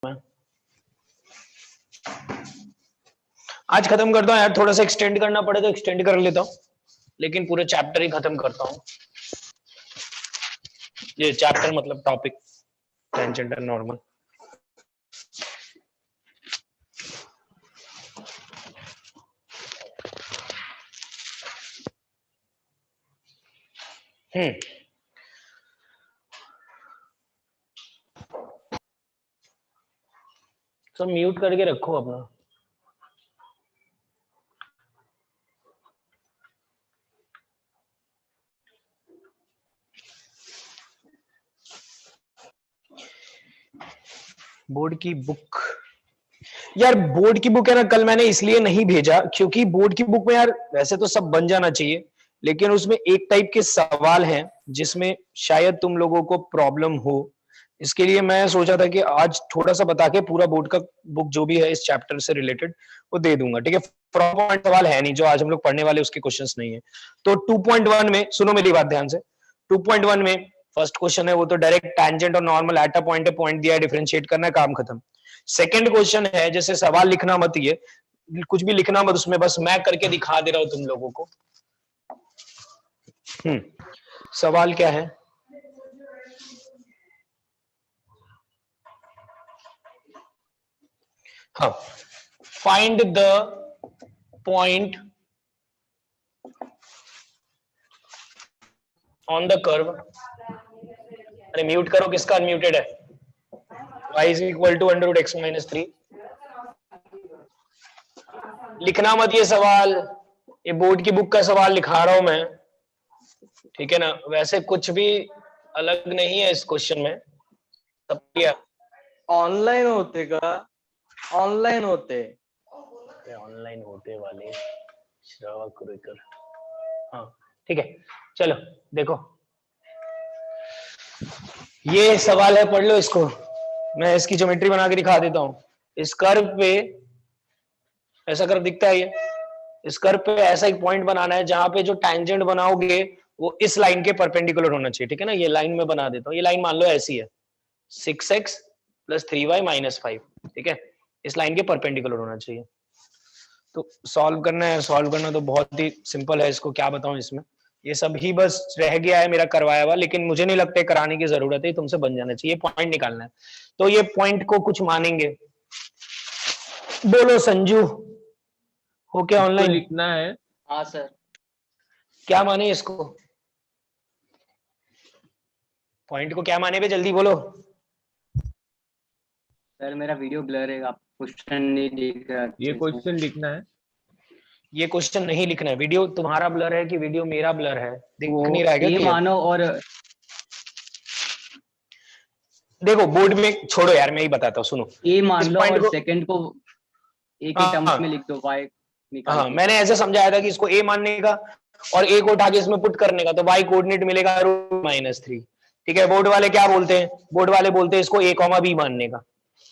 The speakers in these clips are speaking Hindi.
मैं आज खत्म करता हूँ यार, थोड़ा सा एक्सटेंड करना पड़े तो एक्सटेंड कर लेता हूँ, लेकिन पूरे चैप्टर ही खत्म करता हूँ। ये चैप्टर मतलब टॉपिक टेंजेंट एंड नॉर्मल। तो म्यूट करके रखो अपना। बोर्ड की बुक यार, बोर्ड की बुक है ना, कल मैंने इसलिए नहीं भेजा क्योंकि बोर्ड की बुक में यार वैसे तो सब बन जाना चाहिए, लेकिन उसमें एक टाइप के सवाल हैं जिसमें शायद तुम लोगों को प्रॉब्लम हो। इसके लिए मैं सोचा था कि आज थोड़ा सा बता के पूरा बोर्ड का बुक जो भी है इस चैप्टर से रिलेटेड वो दे दूंगा। ठीक है, पॉइंट सवाल है नहीं जो आज हम लोग पढ़ने वाले उसके क्वेश्चंस नहीं है। तो 2.1 में सुनो मेरी बात ध्यान से। 2.1 में फर्स्ट क्वेश्चन है वो तो डायरेक्ट टैंजेंट और नॉर्मल एट अ पॉइंट दिया है, डिफरेंशिएट करना है, काम खत्म। सेकंड क्वेश्चन है जैसे सवाल लिखना मत, ये कुछ भी लिखना मत उसमें, बस मैं करके दिखा दे रहा हूं तुम लोगों को। सवाल क्या है? हाँ, find the point on the curve. अरे म्यूट करो, किसका अनम्यूटेड है? y is equal to under root x minus 3। लिखना मत ये सवाल, ये बोर्ड की बुक का सवाल लिखा रहा हूं मैं, ठीक है ना। वैसे कुछ भी अलग नहीं है इस क्वेश्चन में, सब क्या ऑनलाइन होते का ऑनलाइन होते ऑनलाइन होते वाले श्रावा कुरेकर। हाँ ठीक है, चलो देखो ये सवाल है, पढ़ लो इसको। मैं इसकी ज्योमेट्री बना के दिखा देता हूं। इस कर्व पे ऐसा कर्व दिखता है, ये इस कर्व पे ऐसा एक पॉइंट बनाना है जहां पे जो टैंजेंट बनाओगे वो इस लाइन के परपेंडिकुलर होना चाहिए। ठीक है ना, ये लाइन में बना देता हूँ। ये लाइन मान लो ऐसी है 6x + 3y - 5। ठीक है, इस लाइन के परपेंडिकुलर होना चाहिए। तो सॉल्व करना है, सॉल्व करना तो बहुत ही सिंपल है, इसको क्या बताऊं इसमें, ये सब ही बस रह गया है मेरा करवाया हुआ, लेकिन मुझे नहीं लगता कराने की जरूरत है, तुमसे बन जाना चाहिए। पॉइंट निकालना है तो ये पॉइंट को कुछ मानेंगे। बोलो संजू, हो क्या ऑनलाइन? लिखना है। हाँ सर। क्या माने इसको? पॉइंट को क्या माने बे, जल्दी बोलो। सर मेरा वीडियो ब्लर है, आप क्वेश्चन नहीं दिख रहा। ये क्वेश्चन लिखना है। ये क्वेश्चन नहीं लिखना है। वीडियो तुम्हारा ब्लर है कि वीडियो मेरा ब्लर है, दिख नहीं रहा है क्या? ये मानो और देखो बोर्ड में छोड़ो यार, मैं ही बताता हूँ, सुनो। ये मान इस लो पॉइंट और को सेकंड को एक ही टर्म्स में लिख दो, y निकाल हाँ, के। मैंने ऐसे समझाया था कि इसको a मानने का और a को उठा के इसमें पुट करने का, तो y कोऑर्डिनेट मिलेगा √-3। ठीक है, बोर्ड वाले क्या बोलते हैं? बोर्ड वाले बोलते हैं इसको a, b मानने का।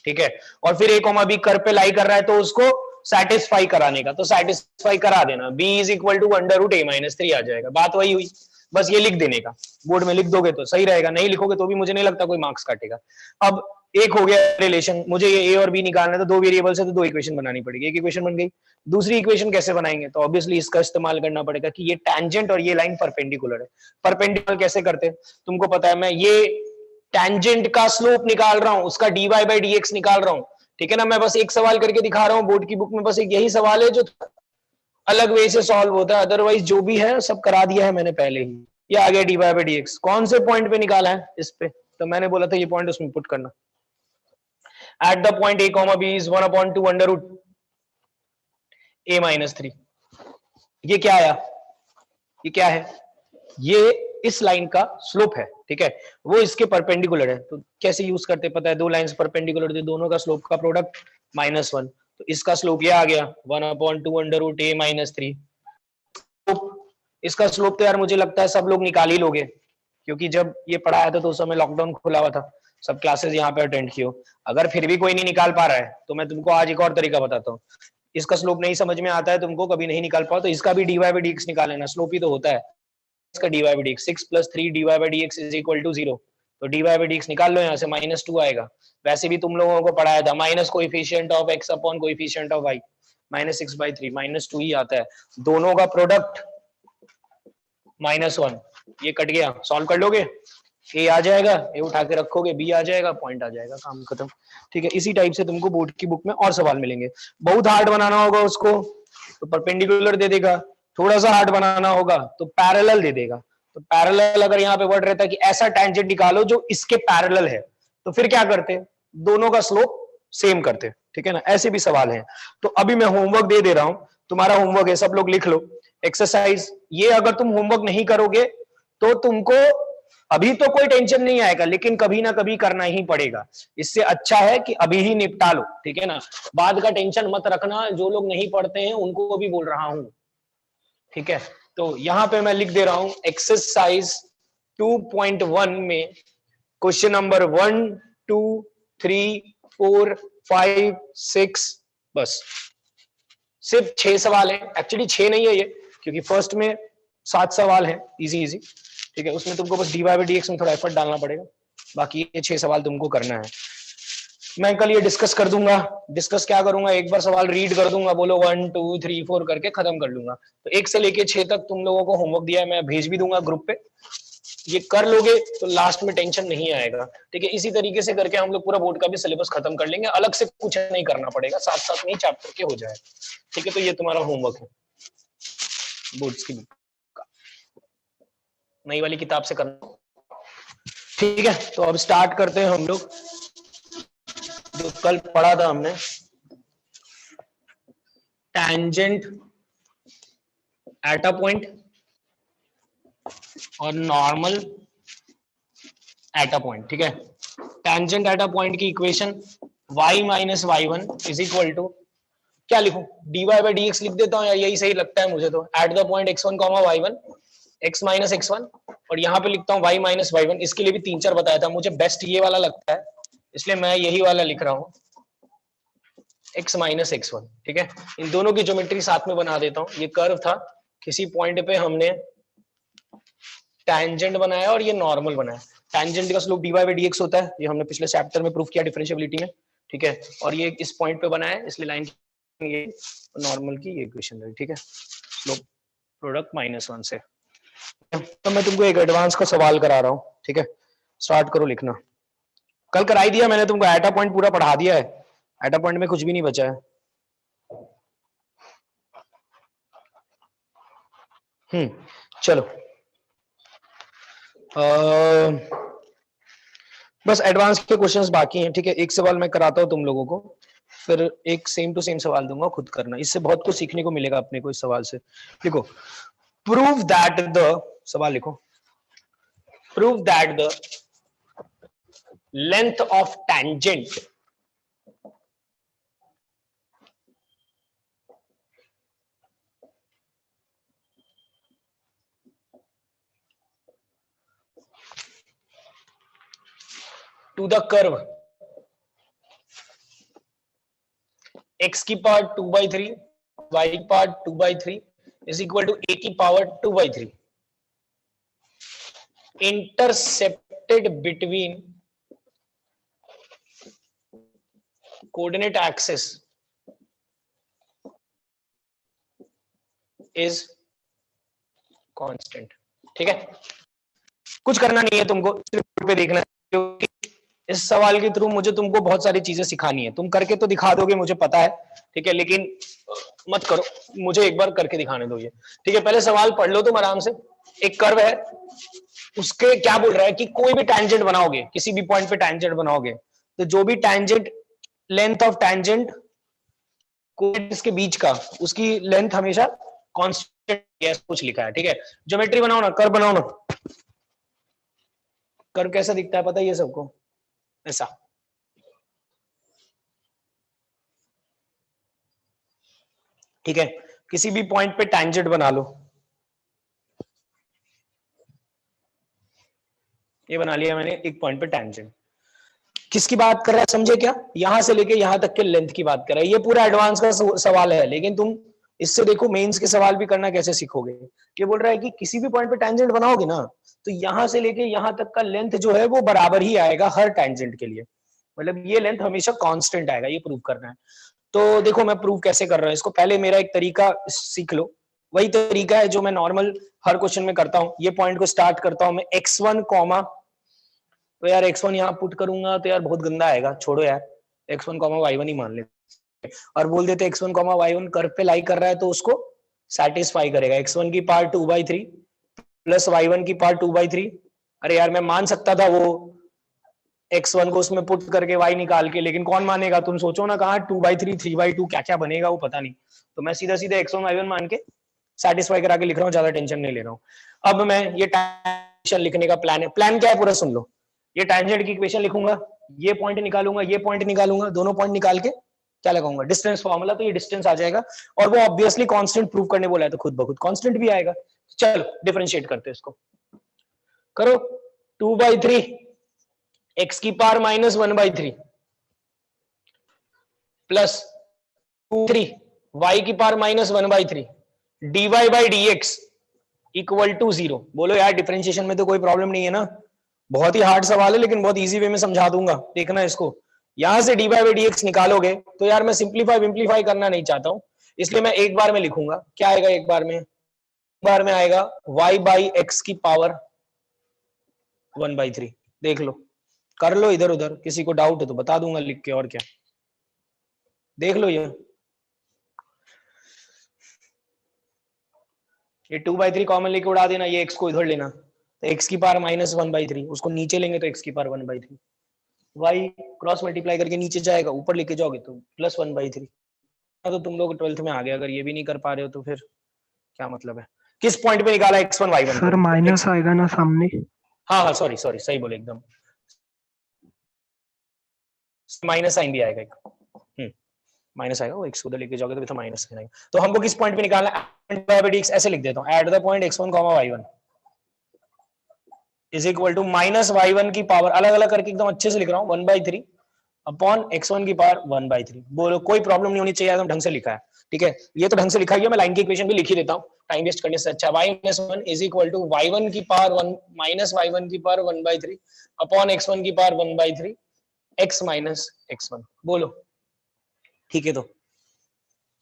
ठीक है, और फिर a, b कर्व पे लाई कर रहा है तो उसको सेटिस्फाई कराने का, तो सेटिस्फाई करा देना। b = √a - 3 आ जाएगा। बात वही हुई, बस ये लिख देने का। बोर्ड में लिख दोगे तो सही रहेगा, नहीं लिखोगे तो भी मुझे नहीं लगता कोई मार्क्स काटेगा। अब एक हो गया रिलेशन, मुझे ये a और b निकालना है तो दो वेरिएबल से तो दो इक्वेशन बनानी पड़ेगी। एक इक्वेशन बन गई, दूसरी इक्वेशन कैसे बनाएंगे? तो ऑब्वियसली इसका इस्तेमाल करना पड़ेगा कि ये टैंजेंट और ये लाइन परपेंडिकुलर है। परपेंडिकुलर कैसे करते हैं तुमको पता है, मैं ये टैंजेंट का स्लोप निकाल रहा हूं, उसका dy/dx निकाल रहा हूं। ठीक है ना, मैं बस एक सवाल करके दिखा रहा हूं बोर्ड की बुक में, बस एक यही सवाल है जो अलग वे से सॉल्व होता है, अदरवाइज जो भी है सब करा दिया है मैंने पहले ही। ये आ गया dy/dx। कौन से पॉइंट पे निकाला है? इस पे। तो मैंने बोला था ये पॉइंट उसमें पुट करना। Eight the point a, b is 1/2 √a - 3। ये क्या आया? ये क्या है? ये इस लाइन का स्लोप है। ठीक है, वो इसके परपेंडिकुलर है। तो कैसे यूज करते पता है? दो लाइंस परपेंडिकुलर थी, दोनों का स्लोप का प्रोडक्ट -1, तो इसका स्लोप ये आ गया 1/2 √a - 3। इसका स्लोप तो यार मुझे लगता है सब लोग निकाल ही लोगे, क्योंकि जब ये पढ़ाया था तो उस समय लॉकडाउन खुला हुआ था, सब क्लासेस यहाँ पे अटेंड किए हो। अगर फिर भी कोई नहीं निकाल पा रहा है तो मैं तुमको आज एक और तरीका बताता हूँ। इसका स्लोप नहीं समझ में आता है तुमको, कभी नहीं निकाल पाओ, तो इसका भी dy/dx निकाल लेना। स्लोप ही तो होता है इसका dy/dx। 6 + 3 dy/dx = 0। तो dy बाई डी एक्स निकाल लो, यहाँ से -2 आएगा। वैसे भी तुम लोगों को पढ़ाया था minus coefficient of x upon coefficient of y, -6/3 -2 ही आता है। दोनों का प्रोडक्ट -1, ये कट गया, सॉल्व कर लोगे, ए आ जाएगा, ए उठा के रखोगे, बी आ जाएगा, पॉइंट आ जाएगा, काम खत्म। ठीक है, इसी टाइप से तुमको बोर्ड की बुक में और सवाल मिलेंगे। बहुत हार्ड बनाना होगा उसको तो परपेंडिकुलर दे देगा, थोड़ा सा हार्ड बनाना होगा तो पैरेलल दे देगा। तो पैरेलल अगर यहाँ पे वर्ड रहता है कि ऐसा टेंजेंट निकालो जो इसके पैरेलल है, तो फिर क्या करते, दोनों का स्लोप सेम करते। ठीक है ना, ऐसे भी सवाल हैं। तो अभी मैं होमवर्क दे दे रहा हूं, तुम्हारा होमवर्क है, सब लोग लिख लो एक्सरसाइज। ये अगर तुम होमवर्क नहीं करोगे तो तुमको अभी तो कोई टेंशन नहीं आएगा, लेकिन कभी ना कभी करना ही पड़ेगा। इससे अच्छा है कि अभी ही निपटा लो। ठीक है ना, बाद का टेंशन मत रखना। जो लोग नहीं पढ़ते हैं उनको भी बोल रहा हूं। ठीक है, तो यहां पे मैं लिख दे रहा हूं एक्सरसाइज 2.1 में क्वेश्चन नंबर 1 2 3 4 5 6, बस सिर्फ 6 सवाल है। एक्चुअली 6 नहीं है ये, क्योंकि फर्स्ट में 7 सवाल है, इजी इजी। ठीक है, उसमें तुमको बस dy बाई डी एक्स में थोड़ा एफर्ट डालना पड़ेगा, बाकी ये 6 सवाल तुमको करना है। मैं कल ये डिस्कस कर दूंगा। डिस्कस क्या करूंगा, एक बार सवाल रीड कर दूंगा, बोलो 1 2 3 4 करके खत्म कर लूंगा। तो 1 से लेके 6 तक तुम लोगों को होमवर्क दिया है, मैं भेज भी दूंगा ग्रुप पे। ये कर लोगे तो लास्ट में टेंशन नहीं आएगा। ठीक है, इसी तरीके से करके हम लोग पूरा बोर्ड का भी सिलेबस खत्म कर लेंगे, अलग से कुछ नहीं करना पड़ेगा, साथ साथ में ही चैप्टर के हो जाए। ठीक है, तो ये तुम्हारा होमवर्क है बोर्ड्स की बुक का, नई वाली किताब से करना। ठीक है, तो अब स्टार्ट करते हैं हम लोग। जो कल पढ़ा था हमने, टैंजेंट एट अ पॉइंट और नॉर्मल एट अ पॉइंट। ठीक है, टैंजेंट एट अ पॉइंट की equation y minus y1 is equal to, क्या लिखूं, dy बाई डी एक्स लिख देता हूं, या यही सही लगता है मुझे, तो eight the point x1 y1 x minus x1, और यहाँ पे लिखता हूँ y माइनस y1। इसके लिए भी 3-4 बताया था, मुझे बेस्ट ये वाला लगता है, इसलिए मैं यही वाला लिख रहा हूँ, x माइनस x1। ठीक है, इन दोनों की ज्योमेट्री साथ में बना देता हूँ। ये कर्व था, किसी पॉइंट पे हमने टैंजेंट बनाया और ये नॉर्मल बनाया। टैंजेंट का slope dy by D x होता है, ये हमने पिछले चैप्टर में प्रूफ किया डिफरेंशिएबिलिटी में। ठीक है, और ये इस पॉइंट पे बनाया है, इसलिए लाइन ये नॉर्मल की ये इक्वेशन रही। ठीक है, स्लोप प्रोडक्ट -1 से। तो मैं तुमको एक एडवांस का सवाल करा रहा हूँ। ठीक है, स्टार्ट करो लिखना। कल कराई दिया मैंने तुमको, एटा पॉइंट पूरा पढ़ा दिया है, एटा पॉइंट में कुछ भी नहीं बचा है। चलो बस एडवांस के क्वेश्चंस बाकी हैं। ठीक है, एक सवाल मैं कराता हूं तुम लोगों को, फिर एक सेम टू सेम सवाल दूंगा, खुद करना। इससे बहुत कुछ सीखने को मिलेगा अपने को इस सवाल से। देखो, प्रूव दैट द, सवाल लिखो, prove that the length of tangent to the curve x की पावर 2/3 y की power 2/3 is equal to a की power 2/3 intercepted between coordinate axis is constant। ठीक है, कुछ करना नहीं है तुमको, सिर्फ पे देखना है, क्योंकि इस सवाल के थ्रू मुझे तुमको बहुत सारी चीजें सिखानी है। तुम करके तो दिखा दोगे, मुझे पता है। ठीक है, लेकिन मत करो, मुझे एक बार करके दिखाने दो ये। ठीक है, पहले सवाल पढ़ लो तुम आराम से। एक कर्व है, उसके क्या बोल रहा है कि कोई भी टैंजेंट बनाओगे, किसी भी पॉइंट पे टैंजेंट बनाओगे, तो जो भी टैंजेंट, लेंथ ऑफ टैंजेंट इसके बीच का, उसकी लेंथ हमेशा कांस्टेंट कुछ लिखा है। ठीक है, ज्योमेट्री बनाओ ना, कर्व बनाओ ना। कर्व कैसा दिखता है पता है ये सबको, ऐसा। ठीक है, किसी भी पॉइंट पे टैंजेंट बना लो, ये बना लिया मैंने एक पॉइंट पे टैंजेंट। किसकी बात कर रहा है समझे क्या, यहां से लेके यहां तक के लेंथ की बात कर रहा है। ये पूरा एडवांस का सवाल है, लेकिन तुम इससे देखो मेंस के सवाल भी करना कैसे सीखोगे। ये बोल रहा है कि किसी भी पॉइंट पे टैंजेंट बनाओगे ना तो यहां से लेके यहां तक का लेंथ जो है वो बराबर ही आएगा हर टैंजेंट के लिए, मतलब ये लेंथ हमेशा कांस्टेंट आएगा, ये प्रूव करना है। तो देखो मैं प्रूव कैसे कर रहा हूँ इसको, पहले मेरा एक तरीका सीख लो, वही तरीका है जो मैं नॉर्मल हर क्वेश्चन में करता हूँ। ये पॉइंट को स्टार्ट करता हूँ मैं x1 कॉमा, तो यार x1 यहाँ पुट करूंगा तो यार बहुत गंदा आएगा, छोड़ो यार x1 कॉमा y1 ही मान लेते और बोल देते x1 कॉमा y1 कर्व पे लाई कर रहा है तो उसको सेटिस्फाई करेगा। x1 की पावर 2/3 प्लस y1 की पावर 2/3। अरे यार मैं मान सकता था वो x1 को उसमें पुट करके y निकाल के, लेकिन कौन मानेगा, तुम सोचो ना कहाँ 2/3 3/2 क्या क्या बनेगा वो पता नहीं, तो मैं सीधा सीधा x1 y1 मान के सेटिस्फाई करा के लिख रहा हूँ, ज्यादा टेंशन नहीं ले रहा हूँ। अब मैं ये टैंजेंट लिखने का प्लान है, प्लान क्या है पूरा सुन लो। ये टैंजेंट की इक्वेशन लिखूंगा, ये पॉइंट निकालूंगा, ये पॉइंट निकालूंगा, दोनों पॉइंट निकाल के क्या लगाऊंगा डिस्टेंस फॉर्मूला, तो ये डिस्टेंस आ जाएगा और वो ऑब्वियसली कांस्टेंट प्रूव करने बोला है तो खुद ब खुद कांस्टेंट भी आएगा। चलो डिफरेंशिएट करते हैं इसको, करो 2/3 x की पावर -1/3 प्लस 2/3 y की power -1/3 dy by dx equal to 0। बोलो यार डिफरेंशिएशन में तो कोई प्रॉब्लम नहीं है ना, बहुत ही हार्ड सवाल है लेकिन बहुत इजी वे में समझा दूंगा, देखना इसको। यहां से dy बाई dx निकालोगे तो यार मैं सिंप्लीफाई विम्प्लीफाई करना नहीं चाहता हूं, इसलिए मैं एक बार में लिखूंगा। क्या आएगा एक बार में? आएगा y बाई x की पावर 1/3। देख लो, कर लो इधर उधर, किसी को डाउट है तो बता दूंगा लिख के, और क्या देख लो। ये 2/3 कॉमन लेके उड़ा देना, ये x को इधर लेना तो x की पावर -1/3, उसको नीचे लेंगे तो x की पावर 1/3, y क्रॉस मल्टीप्लाई करके नीचे जाएगा, ऊपर लेके जाओगे तो +1/3। तो तुम लोग 12th में आ गए, अगर ये भी नहीं कर पा रहे हो तो फिर क्या मतलब है। किस पॉइंट पे निकाला x1 y1 सर को? माइनस आएगा ना सामने? हाँ हाँ सॉरी सॉरी सही बोले एकदम, माइनस साइन भी आएगा एक, माइनस आएगा, वो x उधर लेके जाओगे तो माइनस आएगा। तो हमको किस पॉइंट पे निकालना है, ऐसे लिख देता हूँ, at the point x1 y1 is equal to -y1 की पावर, अलग अलग करके एकदम अच्छे से लिख रहा हूँ, 1/3 अपॉन x1 की पावर 1/3। बोलो कोई प्रॉब्लम नहीं होनी चाहिए, एकदम ढंग से लिखा है, ठीक है। ये तो ढंग से लिखा है, मैं लाइन की इक्वेशन भी लिख ही देता हूँ टाइम वेस्ट करने से अच्छा। y-1 is equal to y1 की पावर 1 माइनस y1 की पावर 1/3 अपॉन x1 की पावर 1/3 x माइनस x1। बोलो ठीक है, तो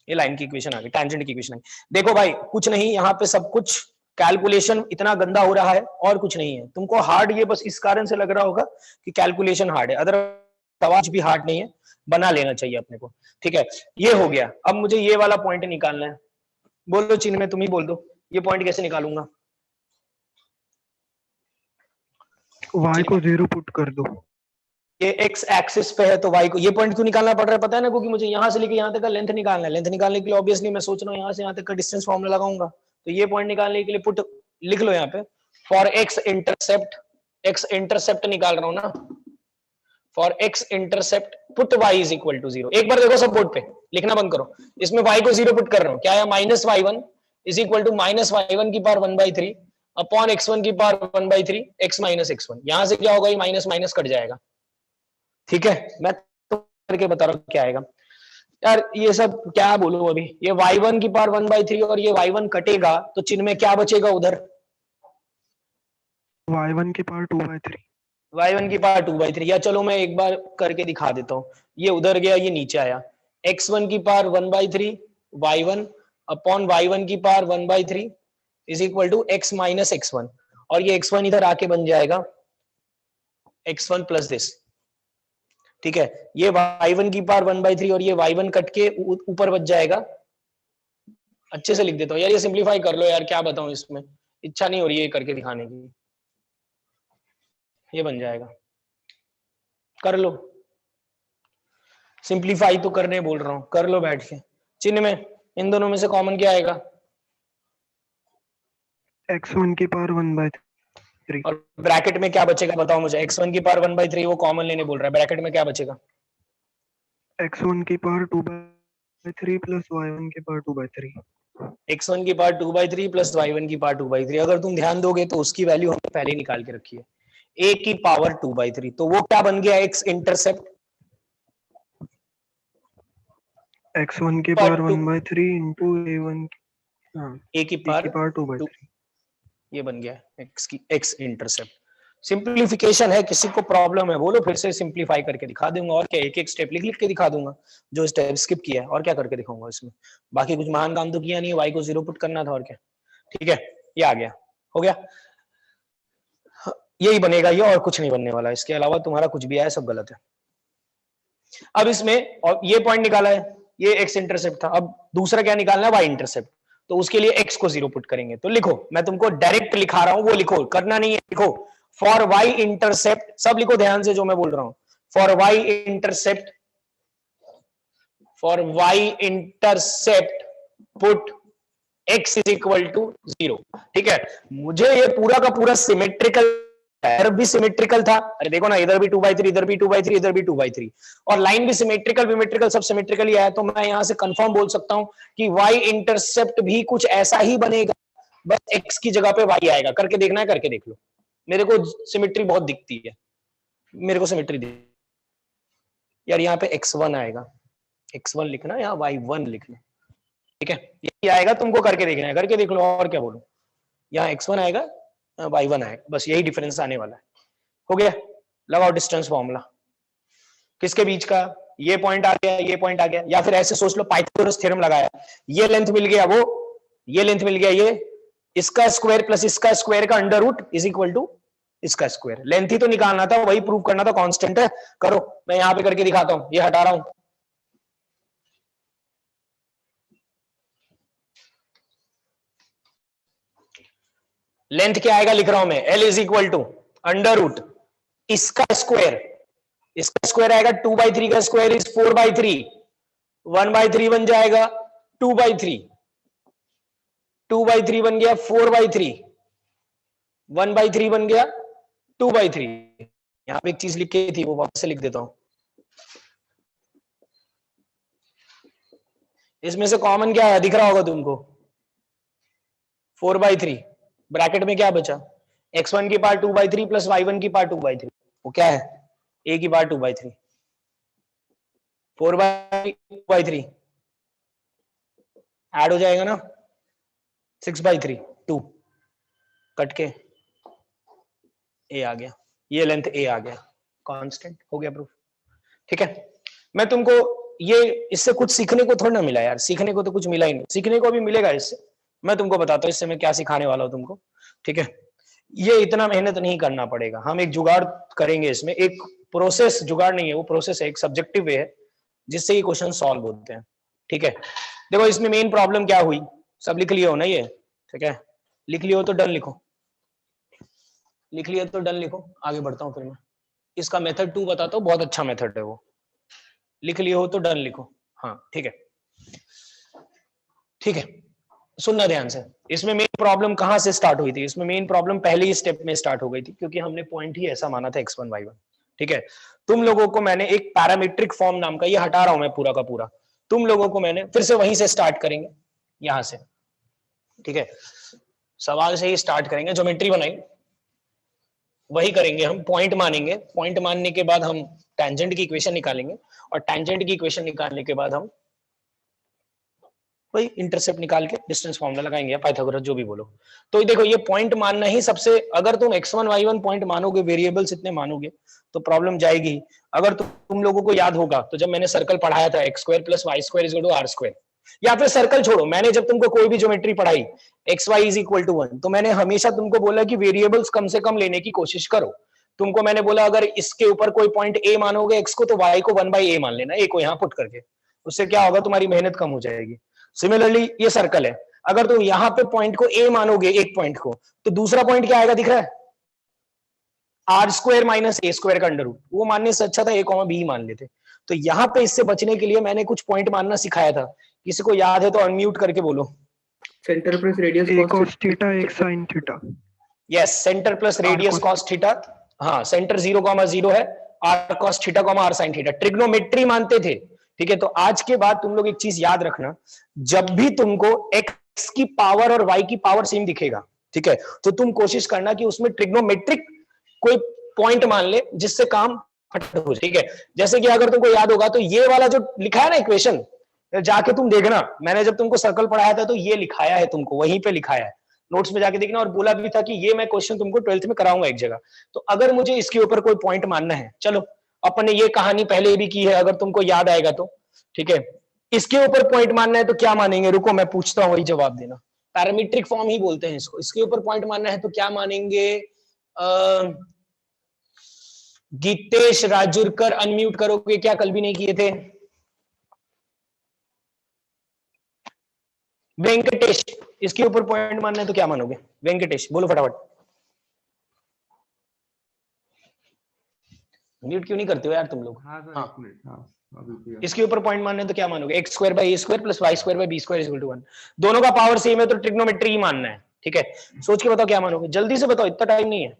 ये लाइन की इक्वेशन आ गई, टैंजेंट की इक्वेशन आ गई। देखो भाई कुछ नहीं, यहाँ पे सब कुछ कैलकुलेशन इतना गंदा हो रहा है और कुछ नहीं है। तुमको हार्ड ये बस इस कारण से लग रहा होगा कि कैलकुलेशन हार्ड है, अदर सवाल भी हार्ड नहीं है, बना लेना चाहिए अपने को, ठीक है। ये हो गया, अब मुझे ये वाला पॉइंट निकालना है। बोलो चिन्ह में, तुम ही बोल दो, ये पॉइंट कैसे निकालूंगा? y को 0 पुट कर दो। ये x एक्सिस पे है तो y को, ये पॉइंट क्यों निकालना पड़ रहा है पता है ना, क्योंकि मुझे यहां से लेके यहां तक का लेंथ निकालना है। लेंथ निकालने के लिए ऑब्वियसली मैं सोच रहा हूँ यहां से यहां तक का डिस्टेंस फॉर्मूला लगाऊंगा, तो ये पॉइंट निकालने के लिए पुट लिख लो यहाँ पे, फॉर x इंटरसेप्ट निकाल रहा हूँ ना, for x intercept put y is equal to 0। एक बार देखो सब बोर्ड पे, लिखना बंद करो, इसमें y को 0 पुट कर रहा हूँ, क्या है -y1 is equal to -y1 की पावर 1/3 अपॉन x1 की पावर 1/3 x माइनस x1। यहां से क्या होगा, ये माइनस माइनस कट जाएगा, ठीक है। मैं तो करके बता रहा हूँ क्या आएगा यार, ये सब क्या बोलूं अभी। ये y1 की पावर 1/3 और ये y1 कटेगा तो चिन्ह में क्या बचेगा उधर, y1 की पावर 2/3। y1 की पावर 2/3, या चलो मैं एक बार करके दिखा देता हूँ। ये उधर गया, ये नीचे आया, x1 की पावर 1/3 y1 अपॉन y1 की power 1/3 is equal to x minus x1, और ये x1 इधर आके बन जाएगा x1 प्लस दिस, ठीक है। ये y1 की पावर 1/3 और ये y1 कट के ऊपर बच जाएगा। अच्छे से लिख देता हूँ यार, ये सिंप्लीफाई कर लो यार, क्या बताऊं इसमें, इच्छा नहीं हो रही है करके दिखाने की। ये बन जाएगा, कर लो, सिंप्लीफाई तो करने बोल रहा हूं, कर लो बैठ के। चिन्ह में इन दोनों में से कॉमन क्या आएगा, x1 की पावर 1/3 और ब्रैकेट में क्या बचेगा बताओ मुझे। x1 की पावर 1/3 वो कॉमन लेने बोल रहा है, ब्रैकेट में क्या बचेगा, x1 की पावर 2/3 प्लस y1 की पावर 2/3। x1 की पावर 2/3 प्लस y1 की पावर 2/3। अगर तुम ध्यान दोगे तो उसकी वैल्यू हमने पहले ही निकाल के रखी है, a की पावर 2/3, तो वो क्या बन गया, x इंटरसेप्ट x1 की पर पावर टू 1/3 इंटू a1 ए की की पावर पावर 2, 2/3। ये बन गया एक्स की एक्स इंटरसेप्ट। सिंप्लीफिकेशन है, किसी को प्रॉब्लम है बोलो, फिर से सिंप्लीफाई करके दिखा दूंगा। और क्या, एक एक स्टेप लिख लिख के दिखा दूंगा जो स्टेप स्किप किया है, और क्या करके दिखाऊंगा इसमें। बाकी कुछ महान काम तो किया नहीं है, वाई को 0 पुट करना था और क्या। ठीक है, ये आ गया, हो गया, यही बनेगा ये, और कुछ नहीं बनने वाला। इसके अलावा तुम्हारा कुछ भी आया सब गलत है। अब इसमें और ये पॉइंट निकाला है, ये एक्स इंटरसेप्ट था। अब दूसरा क्या निकालना है, वाई इंटरसेप्ट। तो उसके लिए एक्स को 0 पुट करेंगे। तो लिखो, मैं तुमको डायरेक्ट लिखा रहा हूं, वो लिखो, करना नहीं है, लिखो। फॉर वाई इंटरसेप्ट, सब लिखो ध्यान से जो मैं बोल रहा हूं। For Y intercept, for Y intercept put x is equal to 0। ठीक है, मुझे ये पूरा का पूरा सिमेट्रिकल, इधर भी सिमेट्रिकल था, अरे देखो ना, इधर भी 2/3, इधर भी 2/3, इधर भी 2/3, और लाइन भी सिमेट्रिकल विमेट्रिकल सब सिमेट्रिकल ही आया। तो मैं यहां से कंफर्म बोल सकता हूं कि y इंटरसेप्ट भी कुछ ऐसा ही बनेगा, बस x की जगह पे y आएगा। करके देखना है, करके देख लो। मेरे को सिमेट्री बहुत दिखती है, मेरे को सिमेट्री दिख यार। यहाँ पे x1 आएगा, x1 लिखना, यहाँ y1 लिखना। ठीक है, ये आएगा, तुमको करके देखना है, करके देख लो, और क्या बोलूं। यहाँ x1 आएगा, y1 आएगा, बस यही डिफरेंस आने वाला है। हो गया, लगाओ डिस्टेंस फॉर्मूला किसके बीच का, ये पॉइंट आ गया, ये पॉइंट आ गया। या फिर ऐसे सोच लो, पाइथागोरस थ्योरम लगाया, ये लेंथ मिल गया, वो ये लेंथ मिल गया, ये इसका स्क्वायर प्लस इसका स्क्वायर का under root is equal to इसका स्क्वायर। लेंथ ही तो निकालना था, वही प्रूव करना था, कांस्टेंट है। करो, मैं यहां पे करके दिखाता हूं, ये हटा रहा हूं। लेंथ क्या आएगा लिख रहा हूं मैं, L is equal to under root इसका स्क्वायर, इसका स्क्वायर आएगा 2/3 का स्क्वायर इज 4/3, 1/3 बन जाएगा 2/3, 2/3 बन गया 4/3, 1/3 बन गया 2/3। यहां पे एक चीज लिखी थी, वो वापस से लिख देता हूं। इसमें से कॉमन क्या है, दिख रहा होगा तुमको, 4/3। ब्रैकेट में क्या बचा, x1 की पावर 2/3 प्लस y1 की पावर 2/3, वो क्या है, a की पावर 2/3, 4/3 ऐड हो जाएगा ना, 6/3, 2 कट के a आ गया, ये लेंथ a आ गया, कांस्टेंट हो गया प्रूफ। ठीक है, मैं तुमको ये इससे कुछ सीखने को थोड़ा ना मिला यार, सीखने को तो कुछ मिला ही नहीं, सीखने को भी मिलेगा इससे। मैं तुमको बताता हूँ इससे मैं क्या सिखाने वाला हूँ तुमको। ठीक है, ये इतना मेहनत नहीं करना पड़ेगा, हम एक जुगाड़ करेंगे इसमें, एक प्रोसेस, जुगाड़ नहीं है वो, प्रोसेस है, एक सब्जेक्टिव वे है जिससे ये क्वेश्चन सॉल्व होते हैं। ठीक है, देखो इसमें मेन प्रॉब्लम क्या हुई, सब लिख लिया हो ना ये। ठीक है, लिख लियो तो डन लिखो, लिख लिया तो डन लिखो। आगे बढ़ता हूँ फिर मैं इसका मेथड 2 बताता हूँ, बहुत अच्छा मेथड है वो। लिख लियो हो तो डन लिखो, हाँ ठीक है। ठीक है, सुनना ध्यान से। इसमें मेन प्रॉब्लम कहां से स्टार्ट हुई थी, इसमें मेन प्रॉब्लम पहले ही स्टेप में स्टार्ट हो गई थी, क्योंकि हमने पॉइंट ही ऐसा माना था x1 y1। ठीक है, तुम लोगों को मैंने एक पैरामीट्रिक फॉर्म नाम का, ये हटा रहा हूं मैं पूरा का पूरा, तुम लोगों को मैंने फिर से वहीं से स्टार्ट करेंगे, यहां से। ठीक है, सवाल से ही स्टार्ट करेंगे, ज्योमेट्री बनाई वही करेंगे हम, पॉइंट मानेंगे, पॉइंट मानने के बाद हम टेंजेंट की इक्वेशन निकालेंगे, और टेंजेंट की इक्वेशन निकालने के बाद हम वही इंटरसेप्ट निकाल के डिस्टेंस फॉर्मूला लगाएंगे, या पाइथागोरस जो भी बोलो। तो देखो ये पॉइंट मानना ही सबसे, अगर तुम x1 y1 पॉइंट मानोगे, वेरिएबल्स इतने मानोगे, तो प्रॉब्लम जाएगी। अगर तुम लोगों को याद होगा तो जब मैंने सर्कल पढ़ाया था x² + y² = r², या फिर सर्कल छोड़ो, मैंने जब तुमको कोई भी ज्योमेट्री पढ़ाई xy = 1, तो मैंने हमेशा तुमको बोला कि वेरिएबल्स कम से कम लेने की कोशिश करो। तुमको मैंने बोला अगर इसके ऊपर कोई पॉइंट a मानोगे x को, तो y को 1/a मान लेना, a को यहाँ पुट करके, उससे क्या होगा, तुम्हारी मेहनत कम हो जाएगी। सिमिलरली ये सर्कल है, अगर तुम यहां पे पॉइंट को a मानोगे, एक पॉइंट को, तो दूसरा पॉइंट क्या आएगा, दिख रहा है, r² - a² का अंडर रूट। वो मानने से अच्छा था a, b मान लेते। तो यहां पे इससे बचने के लिए मैंने कुछ पॉइंट मानना सिखाया था, किसी को याद है तो अनम्यूट करके बोलो। Centre plus radius a cos theta एक sin theta. Yes, centre plus radius cos theta, हाँ सेंटर 0,0 है, r cos theta, r sin theta, trigonometry मानते थे। ठीक है, तो आज के बाद तुम लोग एक चीज याद रखना, जब भी तुमको x की पावर और y की पावर सेम दिखेगा, ठीक है, तो तुम कोशिश करना कि उसमें ट्रिग्नोमेट्रिक कोई पॉइंट मान ले जिससे काम फट हो। ठीक है, जैसे कि अगर तुमको याद होगा तो ये वाला जो लिखा है ना इक्वेशन, जाके तुम देखना, मैंने जब तुमको सर्कल पढ़ाया था तो ये लिखाया है, तुमको वहीं पे लिखाया है, नोट्स में जाके देखना, और बोला भी था कि ये मैं क्वेश्चन तुमको 12th में कराऊंगा एक जगह। तो अगर मुझे इसके ऊपर कोई पॉइंट मानना है, चलो अपन ने ये कहानी पहले भी की है, अगर तुमको याद आएगा तो, ठीक है। इसके ऊपर पॉइंट मानना है तो क्या मानेंगे, रुको मैं पूछता हूं, वही जवाब देना। पैरामीट्रिक फॉर्म ही बोलते हैं इसको। इसके ऊपर पॉइंट मानना है तो क्या मानेंगे? गीतेश राजुरकर अनम्यूट करोगे क्या? कल भी नहीं किए थे। वेंकटेश, इसके ऊपर पॉइंट मानना है तो क्या मानोगे? वेंकटेश बोलो फटाफट। म्यूट क्यों नहीं करते हो यार तुम लोग? हाँ सर, हाँ, एक मिनट। हाँ, अभी किया। इसके ऊपर पॉइंट मानना है तो क्या मानोगे? X square by A square plus Y square by B square equal to 1। दोनों का पावर सेम है तो ट्रिग्नोमेट्री ही मानना है, ठीक है। सोच के बताओ क्या मानोगे, जल्दी से बताओ, इतना टाइम नहीं है।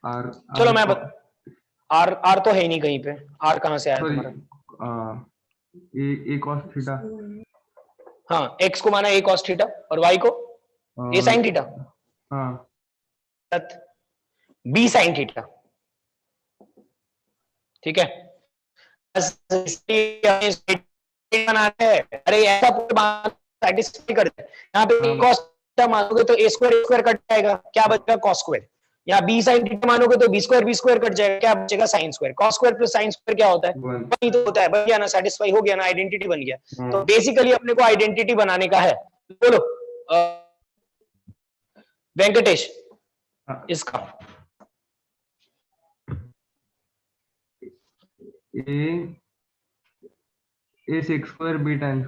आर चलो मैं आर आर तो है ही नहीं कहीं पे। आर कहां से आया सॉरी, तुम्हारा? ए cos थीटा। हाँ, एक्स को माना ए कॉस थीटा और वाई को ए साइन थीटा, हाँ, बी साइन थीटा, ठीक है। बनाना है, अरे ऐसा सेटिस्फाई करते हैं। यहाँ पे हाँ। cos थीटा मानोगे तो ए स्क्वायर कट जाएगा, क्या बचेगा? cos square. यहाँ बी साइन थीटा मानोगे तो बी स्क्वायर कट जाएगा, क्या बचेगा? Sine square. cos square plus sine square क्या होता है? वन। वही तो होता है, बन गया ना, सेटिस्फाई हो गया ना, आइडेंटिटी बन गया। हाँ। तो बेसिकली अपने को आइडेंटिटी बनाने का है। बोलो वेंकटेश हाँ। इसका ए सेक स्क्वायर बी टाइम्स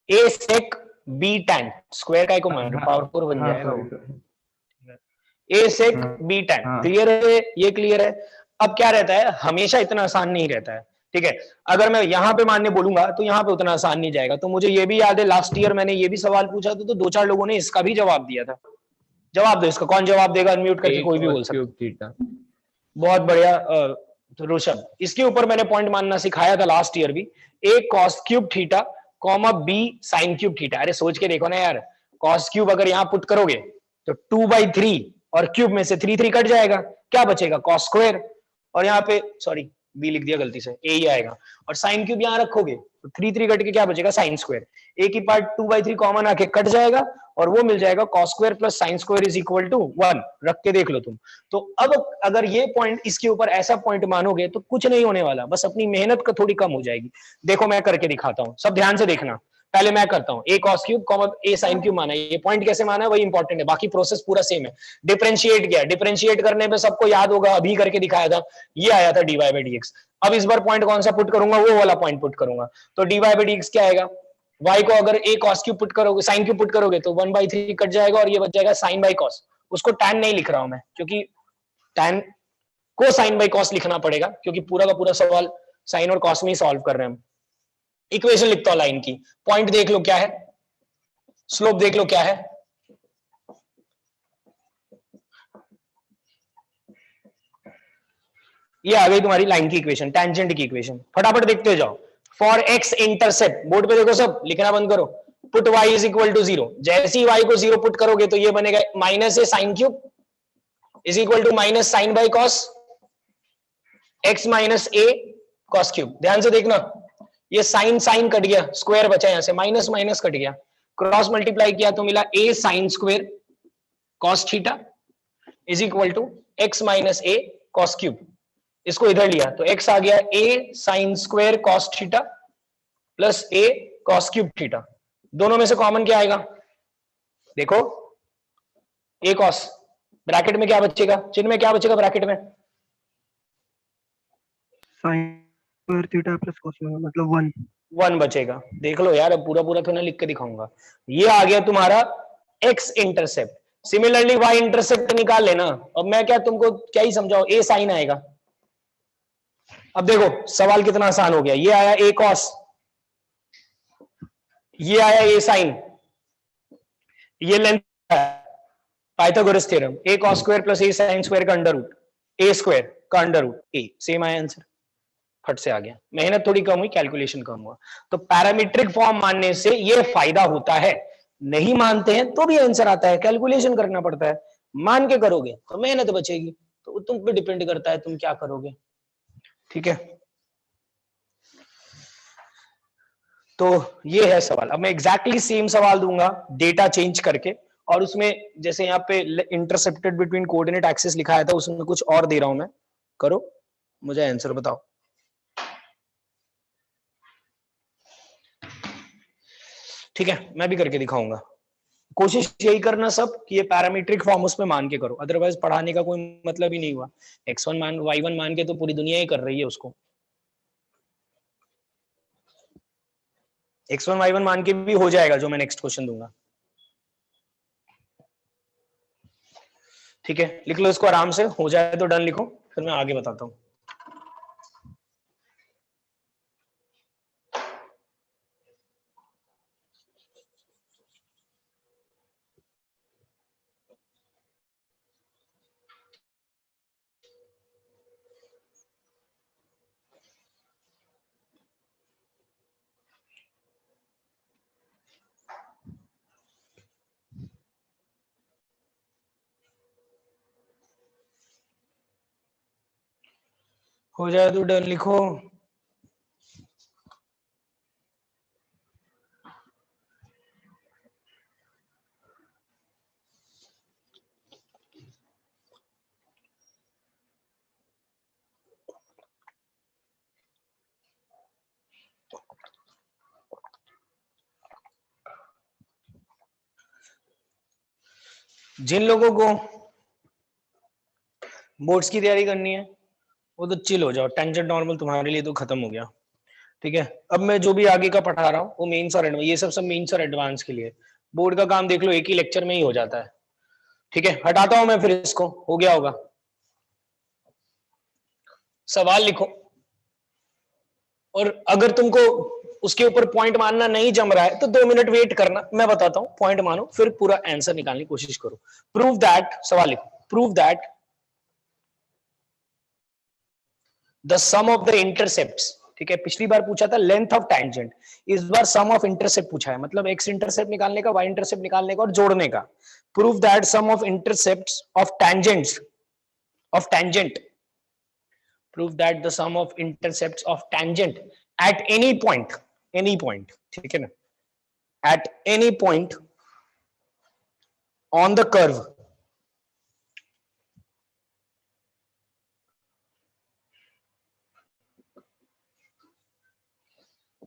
ए सेक बी टैन स्क्वायर का को मान लो, पावर 4 बन जाएगा वो। ए सेक बी टैन, हाँ। क्लियर है? ये क्लियर है। अब क्या रहता है, हमेशा इतना आसान नहीं रहता है, ठीक है। अगर मैं यहां पे मानने बोलूंगा तो यहां पे उतना आसान नहीं जाएगा। तो मुझे ये भी याद है लास्ट ईयर मैंने ये भी सवाल पूछा था, तो 2-4 लोगों ने इसका भी जवाब दिया था। जवाब दो इसका, कौन जवाब देगा? अनम्यूट करके कोई भी बोल सकता है। बहुत बढ़िया तो ऋषभ, इसके ऊपर मैंने पॉइंट मानना सिखाया था लास्ट ईयर भी। A cos cube theta comma b sine cube theta. अरे सोच के देखो ना यार, कॉस क्यूब अगर यहां पुट करोगे तो 2/3 और क्यूब में से 3 कट जाएगा, क्या बचेगा? Cos square. और यहाँ पे सॉरी बी लिख दिया गलती से, ए ही आएगा। और साइन क्यूब यहां रखोगे तो 3 कट के क्या बचेगा? Sine square. ए की पार्ट 2/3 कॉमन आके कट जाएगा और वो मिल जाएगा cos square plus sine square is equal to 1। रख के देख लो तुम। तो अब अगर ये पॉइंट इसके ऊपर ऐसा पॉइंट मानोगे तो कुछ नहीं होने वाला, बस अपनी मेहनत का थोड़ी कम हो जाएगी। देखो मैं करके दिखाता हूं, सब ध्यान से देखना। पहले मैं करता हूं, ए cos क्यूब कॉमा ए साइन क्यूब माना है। ये पॉइंट कैसे माना है वही इंपॉर्टेंट है, बाकी प्रोसेस पूरा सेम है। डिफरेंशिएट किया, डिफरेंशिएट करने में सबको याद होगा, अभी करके दिखाया था, ये आया था dy बाई dx। अब इस बार पॉइंट कौन सा पुट करूंगा? वो वाला पॉइंट पुट करूंगा। तो dy बाई dx क्या आएगा? y को अगर a cos क्यूब पुट करोगे, साइन क्यूब पुट करोगे तो 1/3 कट जाएगा और ये बच जाएगा साइन बाई cos। उसको tan नहीं लिख रहा हूं मैं, क्योंकि tan को साइन बाई cos लिखना पड़ेगा, क्योंकि पूरा का पूरा सवाल साइन और cos में ही सॉल्व कर रहे हैं हम। इक्वेशन लिखता हूं लाइन की, पॉइंट देख लो क्या है, स्लोप देख लो क्या है। ये आ गई तुम्हारी लाइन की इक्वेशन, टेंजेंट की इक्वेशन। फटाफट देखते जाओ। फॉर एक्स इंटरसेप्ट, बोर्ड पे देखो सब, लिखना बंद करो। Put y is equal to 0, जैसे ही y को 0 पुट करोगे तो ये बनेगा minus a sine cube is equal to minus sine by cos x minus a cos cube. ध्यान से देखना, ये साइन साइन कट गया, स्क्वायर बचा, यहां से माइनस माइनस कट गया, क्रॉस मल्टीप्लाई किया तो मिला a sine square cos theta is equal to x minus a cos cube. इसको इधर लिया तो x आ गया a sine square cos theta plus a cos cube theta. दोनों में से कॉमन क्या आएगा? देखो a कॉस, ब्रैकेट में क्या बचेगा? चिन्ह में क्या बचेगा ब्रैकेट में? Sign square theta plus cos मतलब 1 1 बचेगा। देख लो यार, अब पूरा पूरा तो नहीं लिख के दिखाऊंगा। ये आ गया तुम्हारा x intercept. Similarly y intercept निकाल लेना। अब मैं क्या तुमको क्या ही समझाऊं, a साइन आएगा। अब देखो सवाल कितना आसान हो गया। ये आया a cos, ये आया a साइन, ये length Pythagoras theorem, a cos square plus a sine square का अंडर रूट, a स्क्वायर का अंडर रूट a, सेम आया आंसर, फट से आ गया। मेहनत थोड़ी कम हुई, कैलकुलेशन कम हुआ। तो पैरामीट्रिक फॉर्म मानने से ये फायदा होता है। नहीं मानते हैं तो भी आंसर आता है, कैलकुलेशन करना पड़ता है। मान के करोगे तो मेहनत बचेगी, तो तुम पे डिपेंड करता है तुम क्या करोगे, ठीक है। तो ये है सवाल। अब मैं एग्जैक्टली सेम सवाल दूंगा डेटा चेंज करके, और उसमें जैसे यहाँ पे इंटरसेप्टेड बिटवीन कोऑर्डिनेट एक्सिस लिखा था, उसमें कुछ और दे रहा हूं मैं। करो, मुझे आंसर बताओ। ठीक है, मैं भी करके दिखाऊंगा। कोशिश यही करना सब कि ये पैरामीट्रिक फॉर्म उसमें मान के करो, अदरवाइज पढ़ाने का कोई मतलब ही नहीं हुआ। x1 मान y1 मान के तो पूरी दुनिया ही कर रही है उसको। x1 y1 मान के भी हो जाएगा जो मैं नेक्स्ट क्वेश्चन दूंगा। ठीक है, लिख लो इसको आराम से, हो जाए तो डन लिखो, फिर मैं आगे बताता हूं। हो जाए तो डन लिखो। जिन लोगों को बोर्ड्स की तैयारी करनी है वो तो चिल हो जाओ, टेंजेंट नॉर्मल तुम्हारे लिए तो खत्म हो गया। ठीक है, अब मैं जो भी आगे का पढ़ा रहा हूँ वो मेंस और ये सब मेंस और एडवांस के लिए। बोर्ड का काम देख लो, एक ही लेक्चर में ही हो जाता है। ठीक है, हटाता हूं मैं, फिर इसको हो गया होगा। सवाल लिखो, और अगर तुमको उसके ऊपर पॉइंट मानना नहीं जम रहा है तो 2 मिनट वेट करना, मैं बताता हूं, पॉइंट मानो, फिर पूरा आंसर निकालने की कोशिश करो। प्रूव दैट, सवाल लिखो, prove that the sum of the intercepts. ठीक है, पिछली बार पूछा था लेंथ ऑफ टैंजेंट, इस बार सम ऑफ इंटरसेप्ट पूछा है, मतलब एक्स इंटरसेप्ट निकालने का, वाई इंटरसेप्ट निकालने का और जोड़ने का। Prove that sum of intercepts of tangent prove that the sum of intercepts of tangent at any point ठीक है ना, at any point on the curve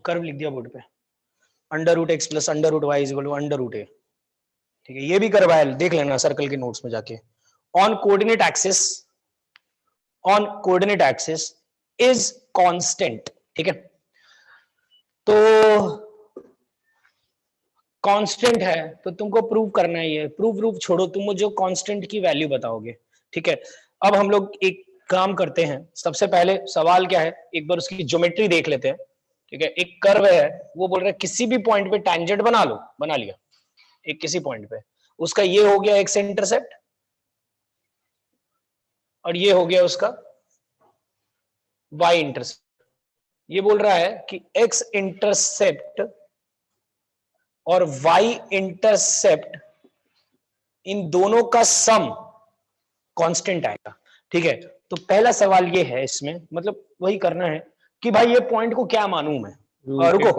curve लिख दिया बोर्ड पे, under root x plus under root y is equal to under root a. ठीक है, ये भी करवाया, देख लेना सर्कल के नोट्स में जाके। On coordinate axis is constant. ठीक है, तो कांस्टेंट है तो तुमको प्रूव करना ही है। प्रूफ छोड़ो, तुम मुझे कांस्टेंट की वैल्यू बताओगे। ठीक है, अब हम लोग एक काम करते हैं, सबसे पहले सवाल क्या है, एक बार उसकी ज्योमेट्री देख लेते हैं। ठीक है, एक कर्व है, वो बोल रहा है किसी भी पॉइंट पे टैंजेंट बना लो, बना लिया एक किसी पॉइंट पे, उसका ये हो गया एक्स इंटरसेप्ट और ये हो गया उसका वाई इंटरसेप्ट। ये बोल रहा है कि एक्स इंटरसेप्ट और वाई इंटरसेप्ट इन दोनों का सम कांस्टेंट आएगा। ठीक है, तो पहला सवाल ये है इसमें, मतलब वही करना है कि भाई ये पॉइंट को क्या मानूं मैं। रुको,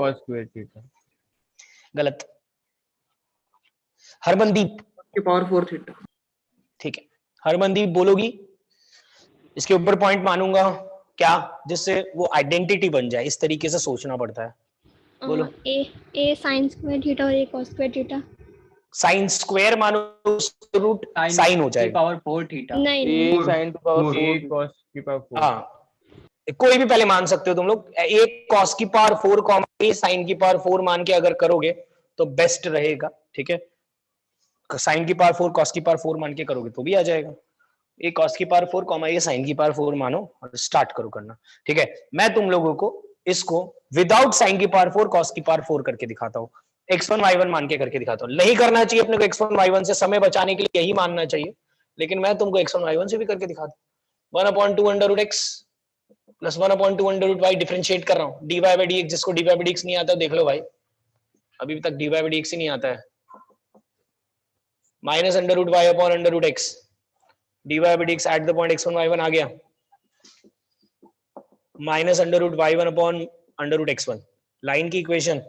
गलत, हरमनदीप की पावर 4 थीटा। ठीक है, हरमनदीप बोलोगी इसके ऊपर पॉइंट मानूंगा क्या, जिससे वो आइडेंटिटी बन जाए। इस तरीके से सोचना पड़ता है, बोलो। ए साइन स्क्वायर थीटा और a cos square theta. Sine square मानो रूट साइन हो जाएगा, पावर 4 थीटा। नहीं sin to power 4 cos की power 4। हाँ, कोई भी पहले मान सकते हो तुम लोग। एक cos की पावर 4 कॉमा ए साइन की पावर 4 मान के अगर करोगे तो बेस्ट रहेगा। ठीक है, साइन की पावर 4 cos की पावर 4 मान के करोगे तो भी आ जाएगा। ए cos की पावर 4 कॉमा ए साइन की पावर 4 मानो और स्टार्ट करो करना। ठीक है, मैं तुम लोगों को इसको विदाउट साइन की पावर 4 cos की पावर 4 करके दिखाता हूँ, x1 y1 मान के करके दिखाता हूँ। नहीं करना चाहिए अपने को x1 y1 से, समय बचाने के लिए यही मानना चाहिए, लेकिन मैं तुमको x1 y1 से भी करके दिखाता हूँ। 1/2 under root x plus 1/2 under root y differentiate कर रहा हूँ, dy बाई dx। जिसको dy बाई dx नहीं आता देख लो भाई, अभी तक dy बाई dx ही नहीं आता है। Minus under root y upon under root x, dy by dx at the point x1 y1 आ गया, minus under root y1 upon under root x1, line की इक्वेशन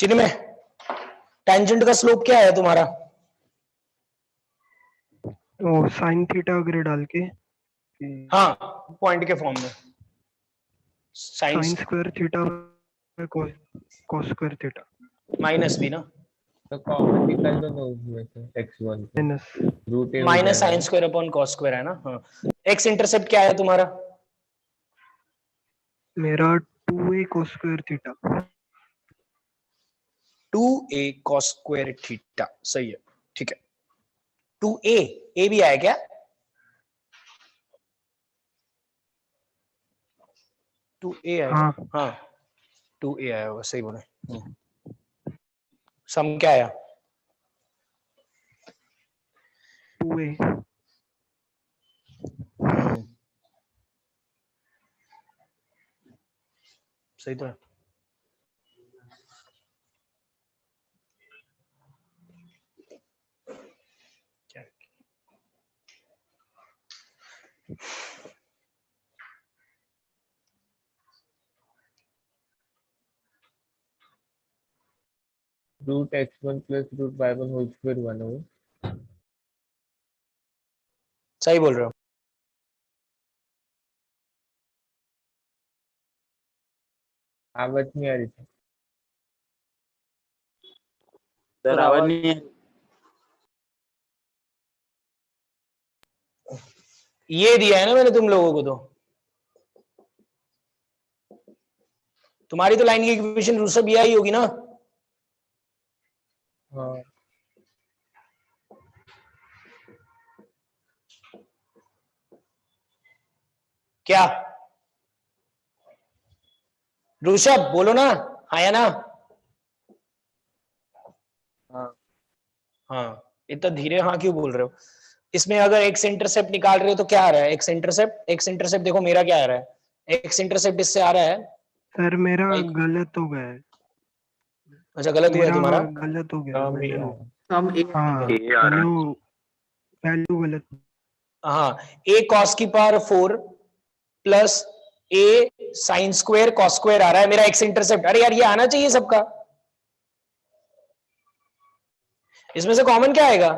चिन्मय, टेंजेंट का स्लोप क्या है तुम्हारा? वो साइन थीटा वगैरह डाल के हाँ, पॉइंट के फॉर्म में sine sine square theta cos square theta minus भी ना, तो कॉमन निकाल दो ना उसमें से x1 को, माइनस रूट ए हो माइनस जाएगा साइन ना। स्क्वायर अपॉन कॉस स्क्वायर है ना। हाँ, एक्स इंटरसेप्ट क्या है तुम्हारा? मेरा 2a cos square theta 2a cos square theta, सही है, ठीक है। 2a, a भी आया क्या? 2a आया हाँ क्या? हाँ, 2a आया होगा, सही बोले। सम क्या आया? 2a सही तो है। क्या? Root x1 plus root y1 whole square हुआ ना वो। सही बोल रहे हो। आवाज नहीं आ रही थी। सर आवाज नहीं है। ये दिया है ना मैंने तुम लोगों को, तो तुम्हारी तो लाइन की इक्वेशन रूसब ये आई होगी ना। हाँ, क्या ऋषभ बोलो ना, आया ना? हाँ, हाँ, इतना धीरे हाँ क्यों बोल रहे हो? इसमें अगर एक्स इंटरसेप्ट निकाल रहे हो तो क्या आ रहा है? एक्स इंटरसेप्ट देखो मेरा क्या आ रहा है, एक्स इंटरसेप्ट इससे आ रहा है। सर मेरा एक, गलत हो गया है अच्छा गलत हुआ है मेरा तुम्हारा? गलत हो गया है सम मैंने ए वो सम ए हाँ वैल्यू गलत हाँ, a cos की power 4 plus a sine square cos square आ रहा है मेरा एक्स इंटरसेप्ट। अरे यार ये आना चाहिए सबका। इसमें से कॉमन क्या आएगा?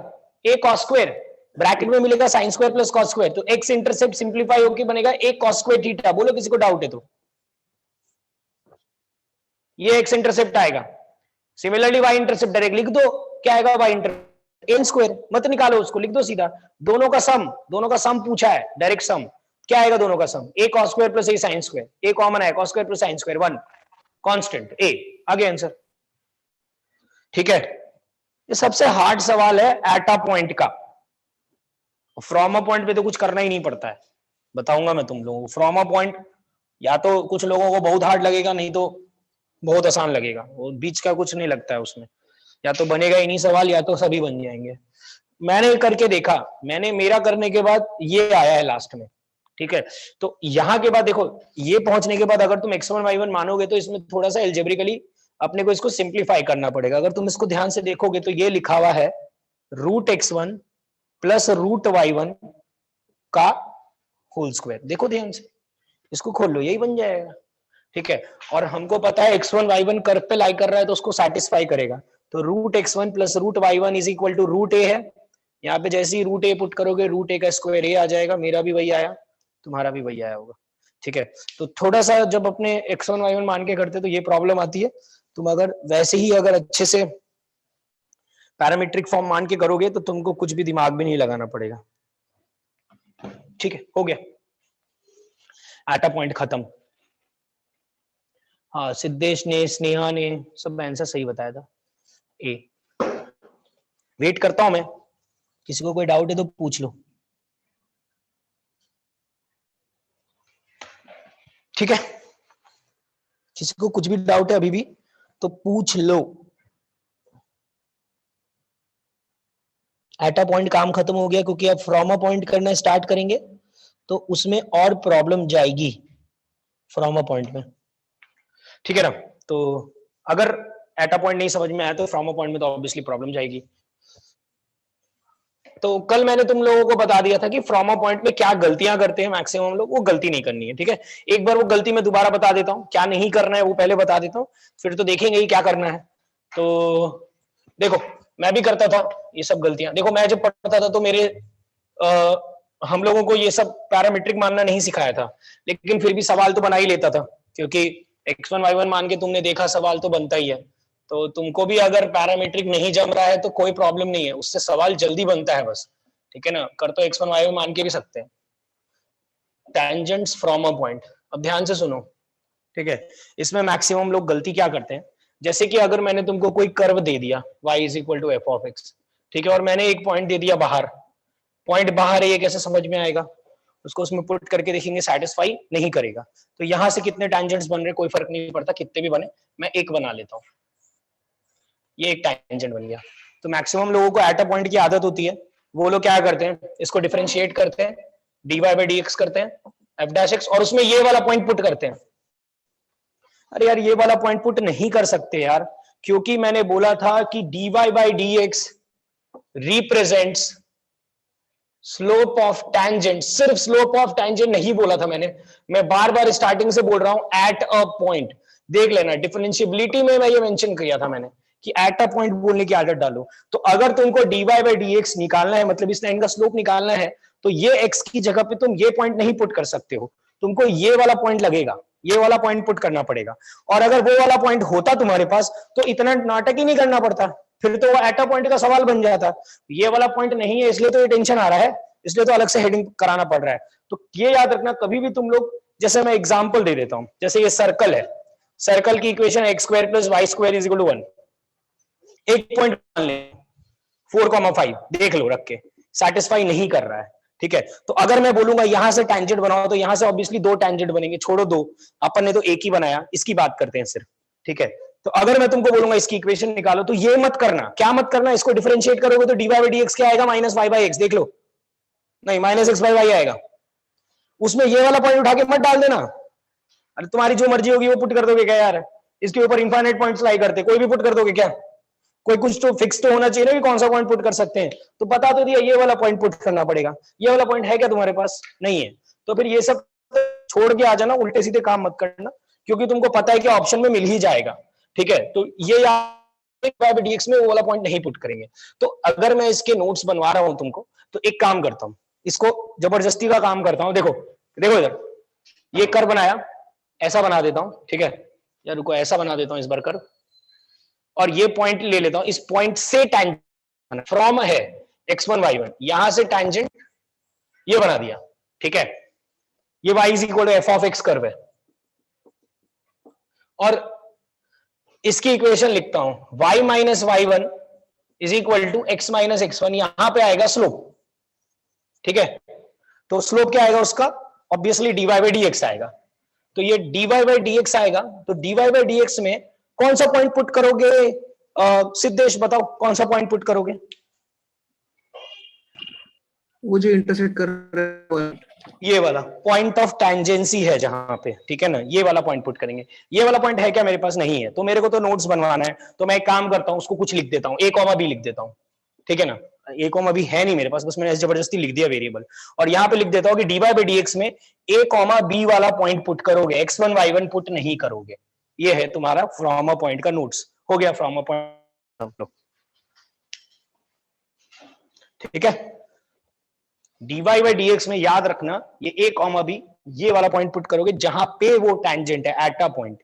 a cos स्क्वायर, ब्रैकेट में मिलेगा sine square plus cos square, तो एक्स इंटरसेप्ट सिंप्लीफाई होकर बनेगा a cos स्क्वायर थीटा। बोलो किसी को डाउट है तो। ये एक्स इंटरसेप्ट आएगा। सिमिलरली वाई इंटरसेप्ट डायरेक्ट लिख दो, क्या आएगा? वाई इंटरसेप्ट एन स्क्वायर, मत निकालो उसको, लिख दो सीधा। दोनों का सम पूछा है, डायरेक्ट सम क्या आएगा? दोनों का सम a cos square plus a sin square, a common है, cos square plus sin square 1 constant a, आगे आंसर। ठीक है, ये सबसे हार्ड सवाल है एटा पॉइंट का। फ्रॉम अ पॉइंट पे तो कुछ करना ही नहीं पड़ता है, बताऊंगा मैं तुम लोगों को। फ्रॉम अ पॉइंट या तो कुछ लोगों को बहुत हार्ड लगेगा, नहीं तो बहुत आसान लगेगा, वो बीच का कुछ नहीं लगता है उसमें। या तो बनेगा ही नहीं सवाल, या तो सभी बन जाएंगे। मैंने करके देखा, मेरा करने के बाद ये आया है लास्ट में। ठीक है, तो यहां के बाद देखो, ये पहुंचने के बाद अगर तुम x1 y1 मानोगे तो इसमें थोड़ा सा एल्जेब्रिकली अपने को इसको सिंप्लीफाई करना पड़ेगा। अगर तुम इसको ध्यान से देखोगे तो ये लिखा हुआ है root x1 plus root y1 का होल स्क्वायर। देखो ध्यान से, इसको खोल लो, यही बन जाएगा। ठीक है, और हमको पता है x1 y1 कर्व पे लाई कर रहा है तो उसको सेटिस्फाई करेगा। तो root x1 plus root y1 is equal to root a है। यहाँ पे जैसे ही रूट a पुट करोगे रूट a का स्क्वायर a आ जाएगा। मेरा भी वही आया, तुम्हारा भी वही आया होगा। ठीक है, तो थोड़ा सा जब अपने x1 y1 मान के करते तो ये प्रॉब्लम आती है। तुम अगर वैसे ही अगर अच्छे से पैरामीट्रिक फॉर्म मान के करोगे तो तुमको कुछ भी दिमाग भी नहीं लगाना पड़ेगा। ठीक है, हो गया, एटा पॉइंट खत्म। हाँ, सिद्धेश ने, स्नेहा ने सब आंसर सही बताया था। ए, वेट करता हूं मैं, किसी को कोई डाउट है तो पूछ लो। ठीक है, किसी को कुछ भी डाउट है अभी भी तो पूछ लो। एटा पॉइंट काम खत्म हो गया, क्योंकि अब फ्रॉम अ पॉइंट करना स्टार्ट करेंगे तो उसमें और प्रॉब्लम जाएगी फ्रॉम अ पॉइंट में। ठीक है ना, तो अगर एटा पॉइंट नहीं समझ में आया तो फ्रॉम अ पॉइंट में तो ऑब्वियसली प्रॉब्लम जाएगी। तो कल मैंने तुम लोगों को बता दिया था कि फ्रॉम अ पॉइंट में क्या गलतियां करते हैं मैक्सिमम लोग, वो गलती नहीं करनी है। ठीक है, एक बार वो गलती मैं दोबारा बता देता हूं, क्या नहीं करना है वो पहले बता देता हूं, फिर तो देखेंगे ही क्या करना है। तो देखो मैं भी करता था ये सब गलतियां। देखो मैं जब पढ़ता था तो मेरे हम लोगों को ये सब पैरामीट्रिक मानना नहीं सिखाया था, लेकिन फिर भी सवाल तो बना ही लेता था, क्योंकि x1 y1 मान के तुमने देखा सवाल तो बनता ही है। तो तुमको भी अगर पैरामीट्रिक नहीं जम रहा है तो कोई प्रॉब्लम नहीं है, उससे सवाल जल्दी बनता है बस, ठीक है ना। कर तो x1 y1 मान के भी सकते हैं। टेंजेंट्स फ्रॉम अ पॉइंट, अब ध्यान से सुनो, ठीक है। इसमें मैक्सिमम लोग गलती क्या करते हैं, जैसे कि अगर मैंने तुमको कोई कर्व दे दिया y is equal to F of X, ठीक है, और मैंने एक पॉइंट दे दिया बाहर, पॉइंट बाहर है, ये कैसे समझ में आएगा, उसको उसमें पुट करके देखेंगे, सेटिस्फाई नहीं करेगा। तो यहां से कितने टेंजेंट्स बन रहे कोई फर्क नहीं पड़ता, कितने भी बने, मैं एक बना लेता हूं, ये एक टेंजेंट बन गया। तो मैक्सिमम लोगों को एट अ पॉइंट की आदत होती है, वो लोग क्या करते हैं, इसको डिफरेंशिएट करते हैं, dy बाई डी एक्स करते हैं एफ डैश एक्स, और उसमें ये वाला पॉइंट पुट करते हैं। अरे यार ये वाला पॉइंट पुट नहीं कर सकते यार, क्योंकि मैंने बोला था कि dy by D x represents slope of tangent, सिर्फ स्लोप ऑफ टेंजेंट नहीं बोला था मैंने, मैं बार बार स्टार्टिंग से बोल रहा हूं एट अ पॉइंट। देख लेना डिफरेंशिएबिलिटी में मैं ये मेंशन किया था मैंने कि एट अ पॉइंट बोलने की आदत डालो। तो अगर तुमको dy बाई डी एक्स निकालना है, मतलब इस लाइन का स्लोप निकालना है, तो ये x की जगह पे तुम ये पॉइंट नहीं पुट कर सकते हो, तुमको ये वाला पॉइंट लगेगा, ये वाला पॉइंट पुट करना पड़ेगा। और अगर वो वाला पॉइंट होता तुम्हारे पास तो इतना नाटक ही नहीं करना पड़ता, फिर तो वो एट अ पॉइंट का सवाल बन जाता। ये वाला पॉइंट नहीं है इसलिए तो ये टेंशन आ रहा है, इसलिए तो अलग से हेडिंग कराना पड़ रहा है। तो ये याद रखना कभी भी तुम लोग, जैसे मैं एग्जांपल दे देता हूं, जैसे ये सर्कल है, सर्कल की equation X square plus Y square is equal to 1, एक पॉइंट मान ले 4,5, देख लो रख के, सेटिस्फाई नहीं कर रहा है, ठीक है। तो अगर मैं बोलूंगा यहां से टेंजेंट बनाओ, तो यहां से ऑब्वियसली दो टेंजेंट बनेंगे, छोड़ो दो, अपन ने तो एक ही बनाया, इसकी बात करते हैं सिर्फ, ठीक है। तो अगर मैं तुमको बोलूंगा इसकी इक्वेशन निकालो, तो ये मत करना, क्या मत करना, इसको डिफरेंशिएट करोगे तो dy बाई डी एक्स क्या आएगा, माइनस वाई बाई एक्स, देख लो, नहीं माइनस एक्स बाई वाई आएगा। उसमें ये वाला पॉइंट उठा के मत डाल देना, अरे तुम्हारी जो मर्जी होगी वो पुट कर दोगे क्या यार, इसके ऊपर इंफाइनाइट पॉइंट्स लाई करते, कोई भी पुट कर दोगे क्या, कोई कुछ तो फिक्स तो होना चाहिए ना कि कौन सा पॉइंट पुट कर सकते हैं। तो बता तो दिया, ये वाला पॉइंट पुट करना पड़ेगा, ये वाला पॉइंट है क्या तुम्हारे पास, नहीं है, तो फिर ये सब छोड़ के आ जाना, उल्टे सीधे काम मत करना, क्योंकि तुमको पता है कि ऑप्शन में मिल ही जाएगा, ठीक है। तो ये dx में वो वाला पॉइंट नहीं पुट करेंगे। तो अगर मैं इसके नोट्स बनवा रहा हूं तुमको, तो एक काम करता हूं, इसको जबरदस्ती का काम करता हूं, देखो देखो इधर, ये कर बनाया, ऐसा बना देता हूं, ठीक है, या रुको ऐसा बना देता हूं इस बार कर, और ये पॉइंट ले लेता हूं, इस पॉइंट से टेंजेंट फ्रॉम है x1 y1, यहां से टेंजेंट ये बना दिया, ठीक है, ये y is equal to F of X curve है, और इसकी इक्वेशन लिखता हूं y minus y1 is equal to x minus x1, यहां पे आएगा स्लोप, ठीक है। तो स्लोप क्या आएगा उसका, obviously dy by D x आएगा, तो ये dy बाई डी एक्स आएगा, तो dy बाई डी एक्स में कौन सा पॉइंट पुट करोगे, सिद्धेश बताओ कौन सा पॉइंट पुट करोगे, वो जो इंटरसेक्ट कर रहा है ये वाला पॉइंट ऑफ टेंजेंसी है जहां पे, ठीक है ना, ये वाला पॉइंट पुट करेंगे। ये वाला पॉइंट है क्या मेरे पास, नहीं है, तो मेरे को तो नोट्स बनवाना है, तो मैं एक काम करता हूं, उसको कुछ लिख देता हूं, a, b लिख देता हूं, ठीक है ना, a, b है नहीं मेरे पास, बस मैंने जबरदस्ती लिख दिया वेरिएबल, और यहां पे लिख देता हूं कि dy बाई डी एक्स में a, b वाला पॉइंट पुट करोगे, x1 y1 पुट नहीं करोगे। ये है तुम्हारा फ्रॉम अ पॉइंट का नोट्स, हो गया फ्रॉम अ पॉइंट, ठीक है। dy बाई डी एक्स में याद रखना, ये a, b ये वाला पॉइंट पुट करोगे जहां पे वो टेंजेंट है एट अ पॉइंट,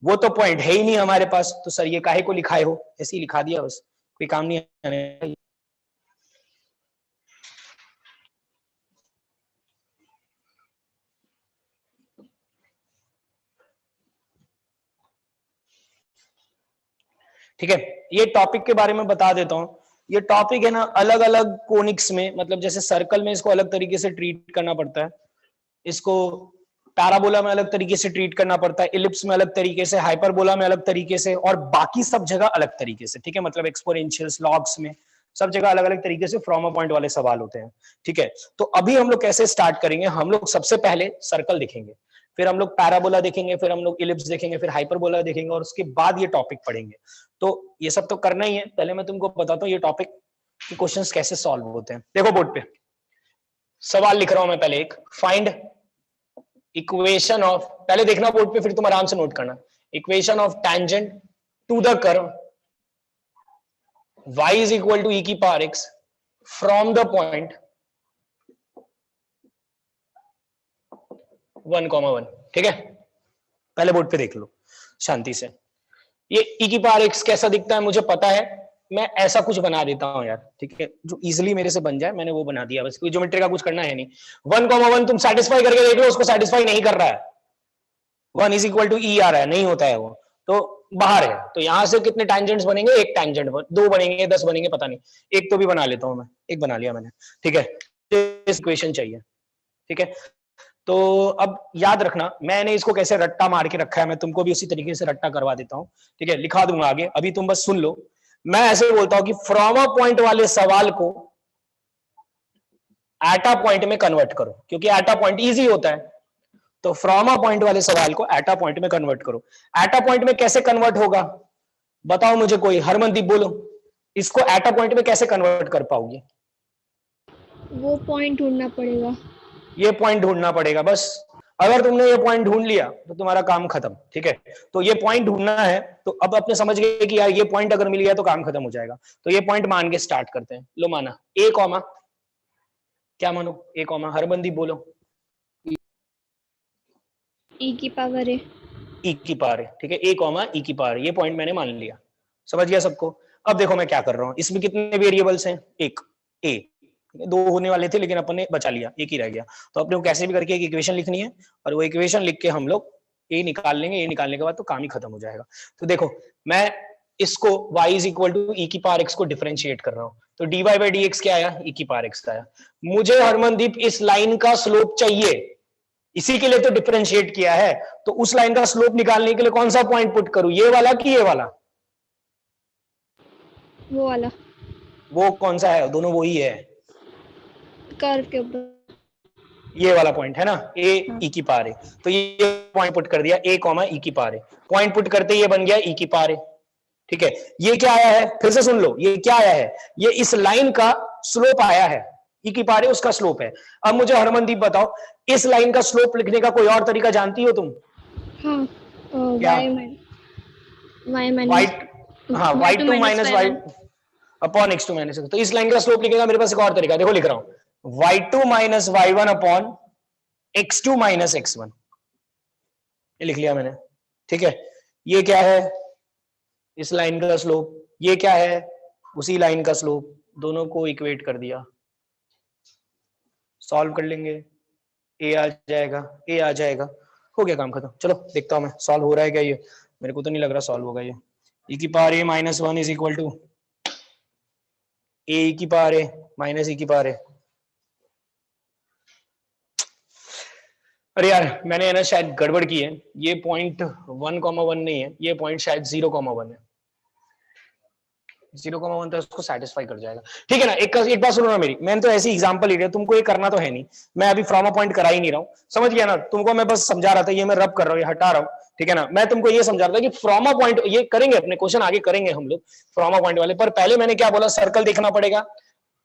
वो तो पॉइंट है ही नहीं हमारे पास, तो सर ये काहे को लिखाए हो, ऐसे ही लिखा दिया बस, कोई काम नहीं है। ठीक है, ये टॉपिक के बारे में बता देता हूं, ये टॉपिक है ना अलग अलग कोनिक्स में, मतलब जैसे सर्कल में इसको अलग तरीके से ट्रीट करना पड़ता है, इसको पैराबोला में अलग तरीके से ट्रीट करना पड़ता है, इलिप्स में अलग तरीके से, हाइपरबोला में अलग तरीके से, और बाकी सब जगह अलग तरीके से, ठीक है, मतलब एक्सपोनेंशियल्स, लॉग्स में सब जगह अलग अलग तरीके से फ्रॉम अ पॉइंट वाले सवाल होते हैं, ठीक है। तो अभी हम लोग कैसे स्टार्ट करेंगे, हम लोग सबसे पहले सर्कल देखेंगे, फिर हम लोग पैराबोला देखेंगे, फिर हम लोग इलिप्स देखेंगे, फिर हाइपरबोला देखेंगे, और उसके बाद ये टॉपिक पढ़ेंगे। तो ये सब तो करना ही है, पहले मैं तुमको बताता हूँ ये टॉपिक के क्वेश्चंस कैसे सॉल्व होते हैं। देखो बोर्ड पे सवाल लिख रहा हूं मैं, पहले एक फाइंड इक्वेशन ऑफ, पहले देखना बोर्ड पे फिर तुम आराम से नोट करना, equation of tangent to the curve y is equal to e की power x from the point 1,1। ठीक है, पहले बोर्ड पे देख लो शांति से। ये e की पावर x कैसा दिखता है मुझे पता है, मैं ऐसा कुछ बना देता हूं यार, ठीक है, जो इजीली मेरे से बन जाए, मैंने वो बना दिया, बस कोई ज्योमेट्री का कुछ करना है नहीं। 1,1 तुम सेटिस्फाई करके देख लो, उसको सेटिस्फाई नहीं कर रहा है, 1 इज इक्वल टू ई आ रहा है, नहीं होता है वो, तो बाहर है। तो यहां से कितने टैंजेंट्स बनेंगे, एक टैंजेंट, 2 बनेंगे, 10 बनेंगे, पता नहीं, एक तो भी बना लेता हूं मैं, एक बना लिया मैंने। ठीक है, इक्वेशन चाहिए। ठीक है, तो अब याद रखना मैंने इसको कैसे रट्टा मार के रखा है, मैं तुमको भी उसी तरीके से रट्टा करवा देता हूं। ठीक है, लिखा दूंगा आगे, अभी तुम बस सुन लो। मैं ऐसे बोलता हूं कि फ्रॉम अ पॉइंट वाले सवाल को एट अ पॉइंट में कन्वर्ट करो, क्योंकि एट अ पॉइंट इजी होता है। तो फ्रॉम अ पॉइंट वाले सवाल को एट अ पॉइंट में कन्वर्ट करो। एट अ पॉइंट में कैसे कन्वर्ट होगा बताओ मुझे कोई, हरमनदीप बोलो, इसको एट अ पॉइंट में कैसे कन्वर्ट कर पाओगे? वो पॉइंट ढूंढना पड़ेगा। ये पॉइंट ढूंढना पड़ेगा बस। अगर तुमने ये पॉइंट ढूंढ लिया तो तुम्हारा काम खत्म। ठीक है, तो ये पॉइंट ढूंढना है, तो अब अपने समझ गए कि यार ये पॉइंट अगर मिल गया तो काम खत्म हो जाएगा। तो ये पॉइंट मान के स्टार्ट करते हैं। लो माना ए कॉमा, क्या मानो, ए कॉमा, हरमनदीप बोलो, ई की पावर है। ई की पावर है। ठीक है, ए कॉमा ई की पावर, ये पॉइंट मैंने मान लिया, समझ गया सबको। अब देखो मैं क्या कर रहा हूं, इसमें कितने वेरिएबल्स हैं, एक ए, 2 होने वाले थे लेकिन अपन ने बचा लिया, एक ही रह गया। तो अपने को कैसे भी करके एक इक्वेशन लिखनी है, और वो इक्वेशन लिख के हम लोग ए निकाल लेंगे, ए निकालने के बाद तो काम ही खत्म हो जाएगा। तो देखो मैं इसको y इज इक्वल टू ई की पावर x को डिफरेंशिएट कर रहा हूं, तो dy बाई डी एक्स क्या आया, ई की पावर x आया। मुझे हरमनदीप इस लाइन का स्लोप चाहिए, इसी के लिए तो डिफरेंशिएट किया है। तो उस लाइन का स्लोप निकालने के लिए कौन सा पॉइंट पुट करूं, ये वाला कि ये वाला? वो वाला वो कौन सा है, दोनों वो ही है, कर्व के ऊपर। ये वाला पॉइंट है ना, ए ई की पावर है। तो ये पॉइंट पुट कर दिया, ए कॉमा ई की पावर है, पॉइंट पुट करते ये बन गया ई की पावर है। ठीक है, ये क्या आया है, फिर से सुन लो, ये क्या आया है, ये इस लाइन का स्लोप आया है, ई की पावर है उसका स्लोप है। अब मुझे हरमनदीप बताओ, इस लाइन का स्लोप लिखने का कोई और तरीका जानती हो तुम? हाँ, क्या? y माइनस वाई, हाँ y2 minus y upon x2 minus, तो इस लाइन का स्लोप लिखेगा मेरे पास एक और तरीका, देखो लिख रहा हूं, y2 minus y1 upon x2 minus x1, ये लिख लिया मैंने। ठीक है, ये क्या है, इस लाइन का स्लोप, ये क्या है, उसी लाइन का स्लोप, दोनों को इक्वेट कर दिया, सॉल्व कर लेंगे, ए आ जाएगा, ए आ जाएगा, हो गया काम खत्म। चलो देखता हूं मैं सॉल्व हो रहा है क्या ये, मेरे को तो नहीं लग रहा सॉल्व होगा ये। ई की power a minus 1 is equal to a की पावर ए माइनस ई की पावर ए। अरे यार मैंने है ना शायद गड़बड़ की है, ये पॉइंट 1,1 नहीं है, ये पॉइंट शायद 0,1 है, 0,1 तो उसको सेटिस्फाई कर जाएगा। ठीक है ना, एक बात सुनो ना मेरी, मैंने तो ऐसी एग्जांपल ले लिया, तुमको ये करना तो है नहीं, मैं अभी फ्रॉम अ पॉइंट करा ही नहीं रहा हूँ, समझ गया ना, तुमको मैं बस समझा रहा था, ये मैं रब कर रहा हूँ, ये हटा रहा हूँ। ठीक है ना, मैं तुमको ये समझा रहा था कि फ्रॉम अ पॉइंट, ये करेंगे अपने क्वेश्चन आगे करेंगे हम लोग फ्रॉम अ पॉइंट वाले, पर पहले मैंने क्या बोला, सर्कल देखना पड़ेगा,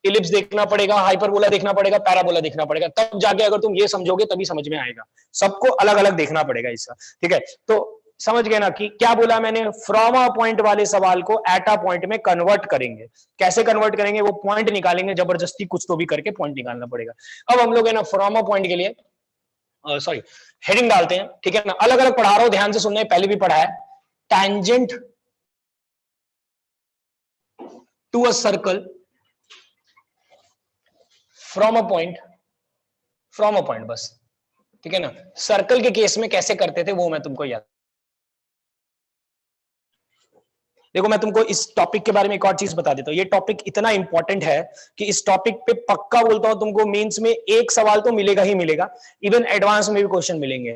इलिप्स देखना पड़ेगा, हाइपरबोला देखना पड़ेगा, पैराबोला देखना पड़ेगा, तब जाके अगर तुम ये समझोगे तभी समझ में आएगा, सबको अलग अलग देखना पड़ेगा इसका। ठीक है, तो समझ गए ना कि क्या बोला मैंने, फ्रॉम अ पॉइंट वाले सवाल को एट अ पॉइंट में कन्वर्ट करेंगे। कैसे कन्वर्ट करेंगे, वो पॉइंट निकालेंगे, जबरदस्ती कुछ तो भी करके पॉइंट निकालना पड़ेगा। अब हम लोग है ना फ्रॉम अ पॉइंट के लिए सॉरी हेडिंग डालते हैं। ठीक है ना, अलग अलग पढ़ा रहा हूं, ध्यान से सुनना, पहले भी पढ़ा है, tangent to a circle from a point, from a point बस। ठीक है ना, सर्कल के केस में कैसे करते थे वो मैं तुमको याद, देखो मैं तुमको इस टॉपिक के बारे में एक और चीज बता देता हूं, ये टॉपिक इतना इंपॉर्टेंट है कि इस टॉपिक पे पक्का बोलता हूं तुमको मेंस में एक सवाल तो मिलेगा ही मिलेगा, इवन एडवांस में भी क्वेश्चन मिलेंगे।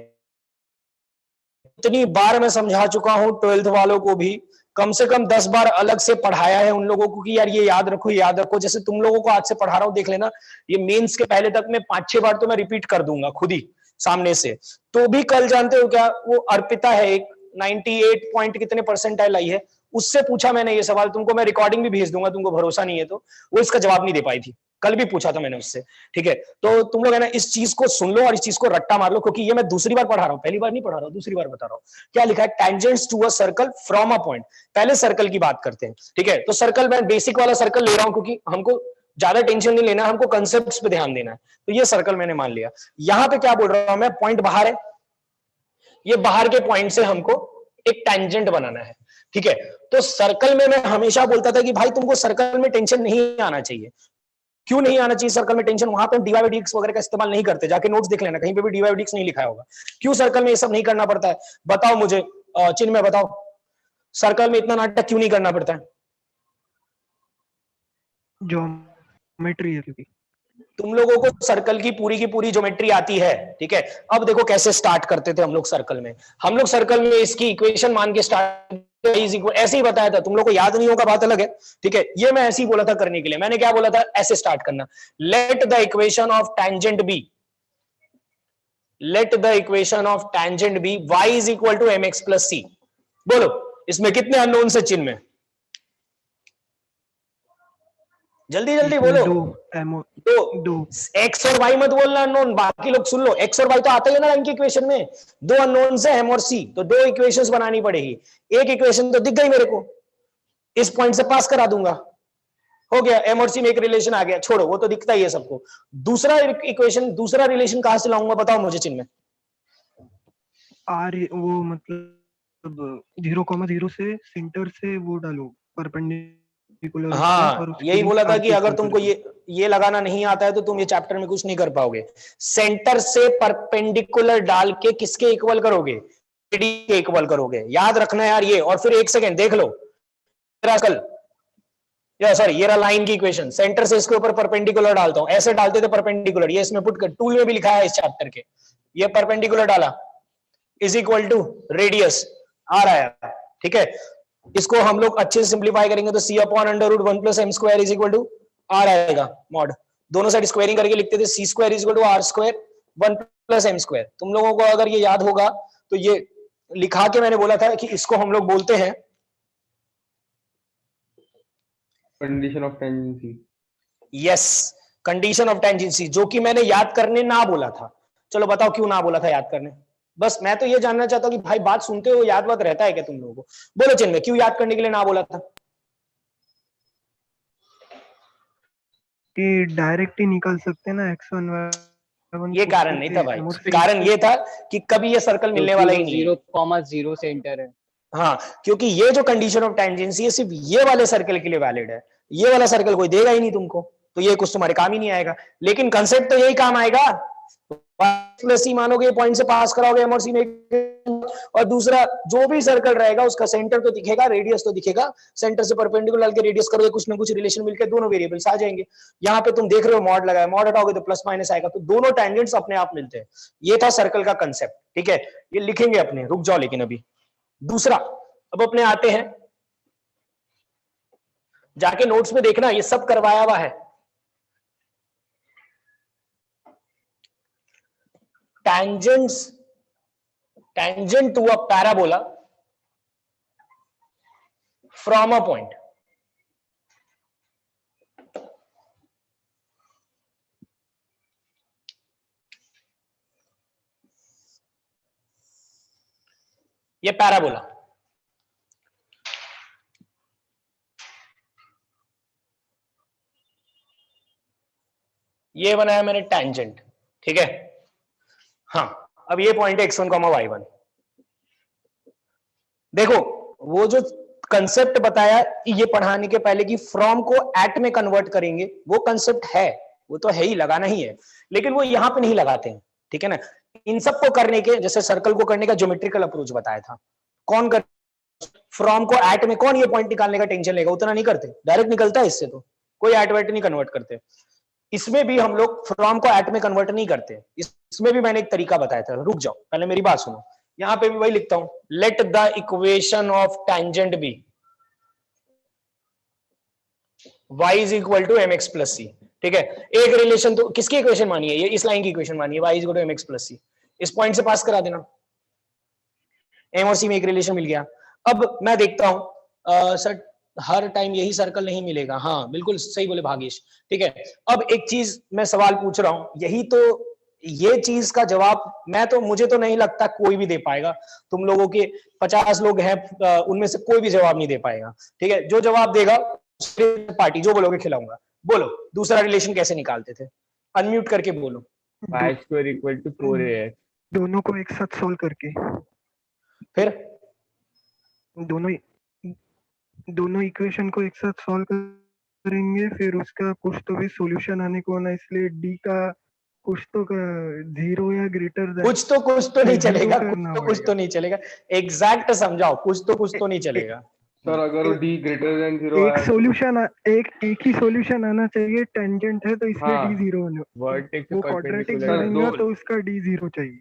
इतनी बार मैं समझा चुका हूं 12th वालों को भी, कम से कम 10 बार अलग से पढ़ाया है उन लोगों को कि यार ये याद रखो, याद रखो, जैसे तुम लोगों को आज से पढ़ा रहा हूं, देख लेना, ये मेंस के पहले तक में 5-6 बार तो मैं रिपीट कर दूंगा खुद ही सामने से। तो भी कल जानते हो क्या, वो अर्पिता है एक 98 पॉइंट कितने परसेंटाइल आई है, उससे पूछा मैंने ये सवाल, तुमको मैं रिकॉर्डिंग भी भेज दूंगा, तुमको भरोसा नहीं है तो, वो इसका जवाब नहीं दे पाई थी। कल भी पूछा था मैंने उससे, ठीक है। तो तुम लोग है ना इस चीज को सुन लो और इस चीज को रट्टा मार लो, क्योंकि ये मैं दूसरी बार पढ़ा रहा हूं, पहली बार नहीं पढ़ा रहा हूं, दूसरी बार बता रहा हूं। क्या लिखा है, tangents to a circle from a point. पहले सर्कल की बात करते हैं, ठीक है। तो सर्कल मैं बेसिक वाला सर्कल ले रहा हूं, क्योंकि हमको ज्यादा टेंशन नहीं लेना, हमको कंसेप्ट्स पे ध्यान देना है। तो ये सर्कल मैंने मान लिया। यहां पे क्या बोल रहा हूं मैं, पॉइंट बाहर है, ये बाहर के पॉइंट से हमको एक टेंजेंट बनाना है, ठीक है। तो सर्कल में मैं हमेशा बोलता था कि भाई तुमको सर्कल में टेंशन नहीं आना चाहिए। क्यों नहीं आना चाहिए सर्कल में टेंशन, वहां पे dy by dx वगैरह का इस्तेमाल नहीं करते, जाके नोट्स देख लेना, कहीं पे भी dy by dx नहीं लिखा होगा। क्यों सर्कल में ये सब नहीं करना पड़ता है, बताओ मुझे, चिन्ह में बताओ, सर्कल में इतना नाटक क्यों नहीं करना पड़ता है? ज्योमेट्री है क्योंकि। तुम लोगों को सर्कल की पूरी ज्योमेट्री आती है, ठीक है। अब देखो कैसे स्टार्ट करते थे हम लोग सर्कल में। हम लोग सर्कल में इसकी इक्वेशन मान के स्टार्ट, ऐसे ही बताया था, तुम लोग को याद नहीं होगा बात अलग है, ठीक है। ये मैं ऐसे ही बोला था करने के लिए, मैंने क्या बोला था, ऐसे स्टार्ट करना, let the equation of tangent be, let the equation of tangent be y is equal to mx plus c। बोलो इसमें कितने अननोन से चिन्ह में, जल्दी जल्दी बोलो। दो x और y मत बोलना अननोन, बाकी लोग सुन लो, x और y तो आता ही है ना लाइन की इक्वेशन में। दो अननोन से m और c, तो दो इक्वेशंस बनानी पड़ेगी। एक इक्वेशन तो दिख गई मेरे को, इस पॉइंट से पास करा दूंगा, हो गया, m और c में एक रिलेशन आ गया, छोड़ो वो तो दिखता ही है सबको। दूसरा इक्वेशन, दूसरा रिलेशन कहां से लाऊंगा, बताओ मुझे चिन्ह में। आर वो मतलब 0,0 से सेंटर से वो डालो परपेंडिकुलर। हाँ यही बोला था कि अगर तुमको ये लगाना नहीं आता है तो तुम ये चैप्टर में कुछ नहीं कर पाओगे। सेंटर से परपेंडिकुलर डाल के किसके इक्वल करोगे, AD के इक्वल करोगे, याद रखना यार ये। और फिर एक सेकेंड देख लो, सॉरी ये रहा लाइन की इक्वेशन, सेंटर से इसके ऊपर परपेंडिकुलर डालता हूं, ऐसे डालते थे परपेंडिकुलर, ये इसमें पुट कर, टूल में भी लिखा है इस चैप्टर के, ये परपेंडिकुलर डाला इज इक्वल टू रेडियस आ रहा है, ठीक है। इसको हम लोग अच्छे से सिंप्लीफाई करेंगे तो c upon under root 1 plus M square is equal to R आएगा, मॉड दोनों साइड स्क्वायरिंग करके लिखते थे, c square is equal to R square 1 plus M square. तुम लोगों को अगर ये याद होगा तो ये लिखा के मैंने बोला था कि इसको हम लोग बोलते हैं condition of tangency. Yes, condition of tangency, जो कि मैंने याद करने ना बोला था। चलो बताओ क्यों ना बोला था याद करने, बस मैं तो ये जानना चाहता हूं कि भाई बात सुनते हो याद बात रहता है क्या तुम लोगों को, बोलो चिन्ह क्यों याद करने के लिए ना बोला था। कि डायरेक्ट ही निकाल सकते ना x1 y1। ये कारण नहीं था भाई, कारण ये था कि कभी ये सर्कल मिलने वाला ही नहीं है। 0,0 सेंटर है। हाँ, क्योंकि ये जो कंडीशन ऑफ टेंजेंसी है सिर्फ ये वाले सर्कल के लिए वैलिड है, ये वाला सर्कल कोई देगा ही नहीं तुमको, तो ये कुछ तुम्हारे काम ही नहीं आएगा। लेकिन कंसेप्ट तो यही काम आएगा, प्लस सी मानोगे, पॉइंट से पास कराओगे एम और सी में, और दूसरा जो भी सर्कल रहेगा उसका सेंटर तो दिखेगा, रेडियस तो दिखेगा, सेंटर से परपेंडिकुलर डाल के रेडियस करोगे, कुछ ना कुछ रिलेशन मिलकर दोनों वेरिएबल्स आ जाएंगे। यहाँ पे तुम देख रहे हो मॉड लगाया, मॉड हटाओगे तो प्लस माइनस आएगा, तो दोनों टेंजेंट्स अपने आप मिलते हैं। ये था सर्कल का कंसेप्ट, ठीक है। ये लिखेंगे अपने, रुक जाओ लेकिन अभी दूसरा, अब अपने आते हैं, जाके नोट्स में देखना ये सब करवाया हुआ है। tangent to a parabola from a point, ये पैराबोला, ये बनाया मैंने टेंजेंट, ठीक है। हाँ, अब ये पॉइंट है x1, y1। देखो वो जो कंसेप्ट बताया ये पढ़ाने के पहले कि फ्रॉम को एट में कन्वर्ट करेंगे, वो कंसेप्ट है, वो तो है ही, लगाना ही है, लेकिन वो यहां पे नहीं लगाते हैं, ठीक है ना। इन सब को करने के, जैसे सर्कल को करने का ज्योमेट्रिकल अप्रोच बताया था, कौन कर, फ्रॉम को एट में कौन ये पॉइंट निकालने का टेंशन लेगा, उतना नहीं करते, डायरेक्ट निकलता है इससे, तो कोई एट वेट नहीं कन्वर्ट करते। इसमें भी हम लोग फ्रॉम को एट में कन्वर्ट नहीं करते, इसमें भी मैंने एक तरीका बताया था, रुक जाओ पहले मेरी बात सुनो। यहां पे भी वही लिखता हूं, let the equation of tangent be y is equal to mx plus c, ठीक है। एक रिलेशन तो किसकी इक्वेशन मानिए, ये इस लाइन की इक्वेशन मानिए, y is equal to mx plus c, इस पॉइंट से पास करा देना, m और c में एक रिलेशन मिल गया। अब मैं देखता हूं सर, हर टाइम यही सर्कल नहीं मिलेगा। हाँ बिल्कुल सही बोले भागेश। ठीक है, अब एक चीज मैं सवाल पूछ रहा हूं, यही तो, ये चीज का जवाब मुझे तो नहीं लगता कोई भी दे पाएगा। तुम लोगों के 50 लोग हैं, उनमें से कोई भी जवाब नहीं दे पाएगा। ठीक है, जो जवाब देगा पार्टी, जो बोलोगे खिलाऊंगा। बोलो दूसरा रिलेशन कैसे निकालते थे, अनम्यूट करके बोलो। y square equal to 4ax। दोनों को एक साथ सॉल्व करके, फिर दोनों दोनों इक्वेशन को एक साथ सॉल्व करेंगे, फिर उसका कुछ तो भी सॉल्यूशन आने को ना, इसलिए डी का कुछ तो 0 या ग्रेटर देन कुछ तो नहीं चलेगा, करना कुछ तो पड़ेगा। नहीं चलेगा। एग्जैक्ट समझाओ, कुछ तो नहीं चलेगा। सर अगर वो d ग्रेटर देन 0 एक आया तो सॉल्यूशन एक ही सॉल्यूशन आना चाहिए, टेंजेंट है तो इसलिए हाँ। डी 0 होने, वर्टेक्स वो क्वाड्रेटिक परपेंडिकुलर बनेगा दो- तो उसका डी 0 चाहिए।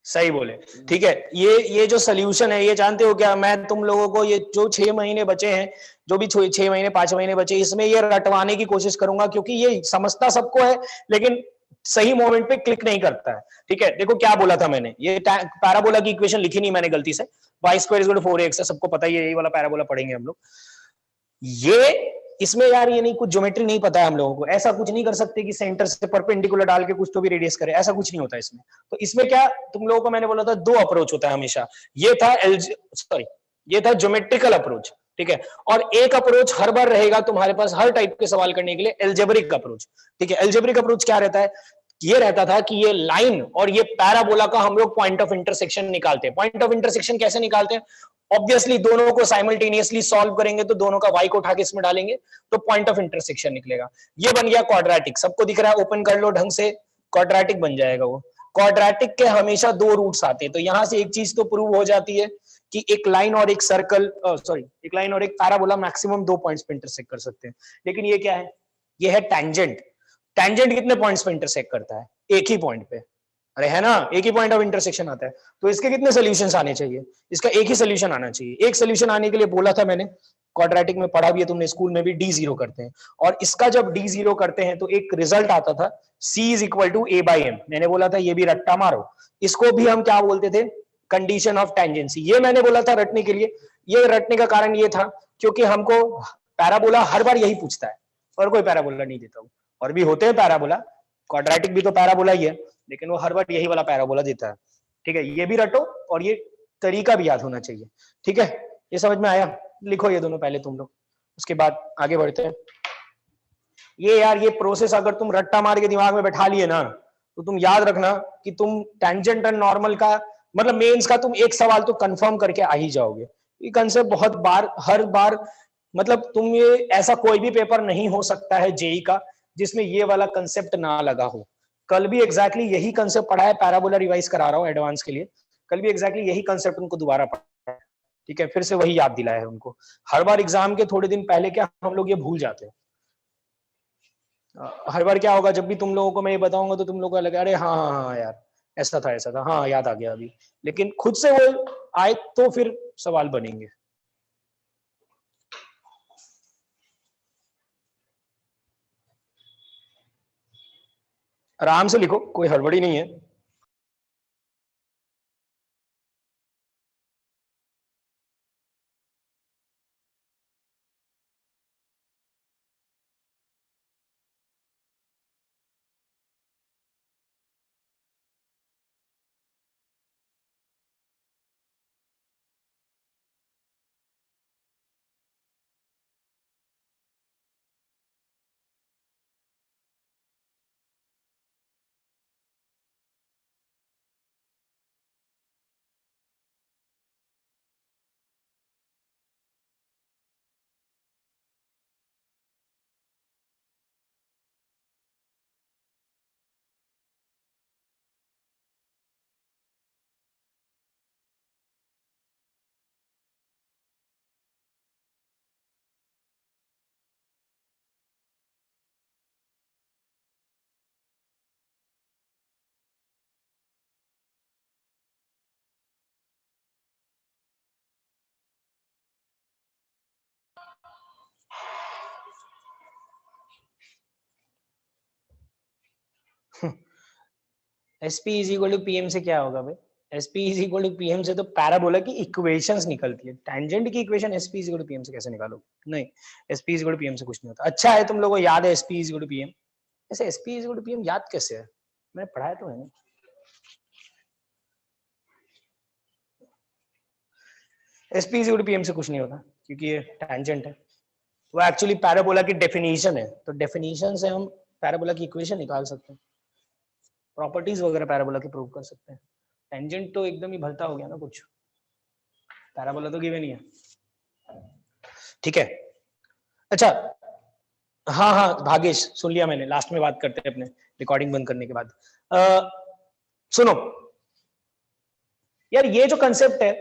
सही बोले। ठीक है, ये जो सोल्यूशन है, ये जानते हो क्या, मैं तुम लोगों को ये जो 6 महीने बचे हैं, जो भी 6 महीने 5 महीने बचे, इसमें ये रटवाने की कोशिश करूंगा, क्योंकि ये समझता सबको है लेकिन सही मोमेंट पे क्लिक नहीं करता है। ठीक है, देखो क्या बोला था मैंने, ये पैराबोला की इक्वेशन लिखी नहीं मैंने गलती से, y square equal to 4ax है, सबको पता ही है, यही वाला पैराबोला पढ़ेंगे हम लोग। ये इसमें यार ये नहीं, कुछ ज्योमेट्री नहीं पता है हम लोगों को, ऐसा कुछ नहीं कर सकते कि सेंटर से परपेंडिकुलर डाल के कुछ तो भी रेडियस करे, ऐसा कुछ नहीं होता इसमें। तो इसमें क्या, तुम लोगों को मैंने बोला था 2 अप्रोच होता है हमेशा, ये था ये था ज्योमेट्रिकल अप्रोच। ठीक है, और एक अप्रोच हर बार रहेगा तुम्हारे पास हर टाइप के सवाल करने के लिए, एल्जेब्रिक अप्रोच। ठीक है, एल्जेब्रिक अप्रोच क्या रहता है, ये रहता था कि ये लाइन और ये पैराबोला का हम लोग पॉइंट ऑफ इंटरसेक्शन निकालते हैं। पॉइंट ऑफ इंटरसेक्शन कैसे निकालते हैं, ऑब्वियसली दोनों को साइमल्टेनियसली सॉल्व करेंगे, तो दोनों का y को उठा के इसमें डालेंगे तो पॉइंट ऑफ इंटरसेक्शन निकलेगा। ये बन गया क्वाड्रेटिक, सबको दिख रहा है, ओपन कर लो ढंग से, क्वाड्रेटिक बन जाएगा वो। क्वाड्रेटिक के हमेशा 2 रूट्स आते हैं, तो यहां से एक चीज तो प्रूव हो जाती है कि एक लाइन और एक सर्कल, एक लाइन और एक पैराबोला मैक्सिमम 2 पॉइंट्स पे इंटरसेक्ट कर सकते हैं। लेकिन ये क्या है, ये है टैंजेंट। टैंजेंट कितने पॉइंट्स पे इंटरसेक्ट करता है, एक ही पॉइंट पे, अरे है ना, एक ही पॉइंट ऑफ इंटरसेक्शन आता है। तो इसके कितने सॉल्यूशंस आने चाहिए, इसका एक ही सॉल्यूशन आना चाहिए। एक सॉल्यूशन आने के लिए बोला था मैंने, क्वाड्रेटिक में पढ़ा भी है तुमने, स्कूल में भी d0 करते हैं, और इसका जब d0 करते हैं तो एक रिजल्ट आता था c is equal to a/m। मैंने बोला था ये भी रट्टा मारो, इसको भी हम क्या बोलते थे, कंडीशन ऑफ टेंजेंसी। ये मैंने बोला था रटने के लिए, ये रटने का कारण ये था क्योंकि हमको पैराबोला हर बार यही पूछता है, और कोई पैराबोला नहीं देता, और भी होते हैं पैराबोला, क्वाड्रेटिक भी तो पैराबोला ही है, लेकिन वो हर बार यही वाला पैराबोला देता है। ठीक है, ये भी रटो और ये तरीका भी याद होना चाहिए। ठीक है, ये समझ में आया, लिखो ये दोनों पहले तुम लोग, उसके बाद आगे बढ़ते हैं। ये यार ये प्रोसेस अगर तुम रट्टा मार के दिमाग में बैठा लिए ना, तो तुम याद रखना कि तुम टेंजेंट एंड नॉर्मल का मतलब मेंस का तुम एक सवाल तो कंफर्म करके आ ही जाओगे। ये कंसेप्ट बहुत बार, हर बार, मतलब तुम ये ऐसा कोई भी पेपर नहीं हो सकता है जेई का जिसमें ये वाला कंसेप्ट ना लगा हो। कल भी एग्जैक्टली यही कंसेप्ट पढ़ा है, पैराबोला रिवाइज करा रहा हूँ एडवांस के लिए, कल भी एग्जैक्टली यही कंसेप्ट उनको दोबारा पढ़ा है। ठीक है, फिर से वही याद दिलाया है उनको। हर बार एग्जाम के थोड़े दिन पहले क्या हम लोग ये भूल जाते हैं। हर बार क्या होगा, जब भी तुम लोगों को मैं ये बताऊंगा तो तुम लोगों को लगा अरे हाँ हाँ हाँ यार ऐसा था, हाँ याद आ गया अभी, लेकिन खुद से वो आए तो फिर सवाल बनेंगे। आराम से लिखो, कोई हड़बड़ी नहीं है। SP is equal to PM से क्या होगा भाई, SP is equal to PM से तो पैराबोला की इक्वेशंस निकलती है, टेंजेंट की equation SP is equal to PM से कैसे निकालो? नहीं, SP is equal to PM से कुछ नहीं होता। अच्छा है तुम लोगों को याद है SP is equal to PM. ऐसे SP is equal to PM याद कैसे है? मैंने पढ़ाया तो है ना। SP is equal to PM से कुछ नहीं होता क्योंकि ये टेंजेंट है। वो एक्चुअली पैराबोला की डेफिनेशन है, तो डेफिनेशन से हम पैराबोला की इक्वेशन निकाल सकते हैं, प्रॉपर्टीज वगैरह पैराबोला की प्रूव कर सकते हैं। टेंजेंट तो एकदम ही भलता हो गया ना कुछ, पैराबोला तो गिवन ही है। ठीक है, अच्छा हाँ हाँ भागेश सुन लिया मैंने, लास्ट में बात करते हैं अपने रिकॉर्डिंग बंद करने के बाद। सुनो यार, ये जो कंसेप्ट है,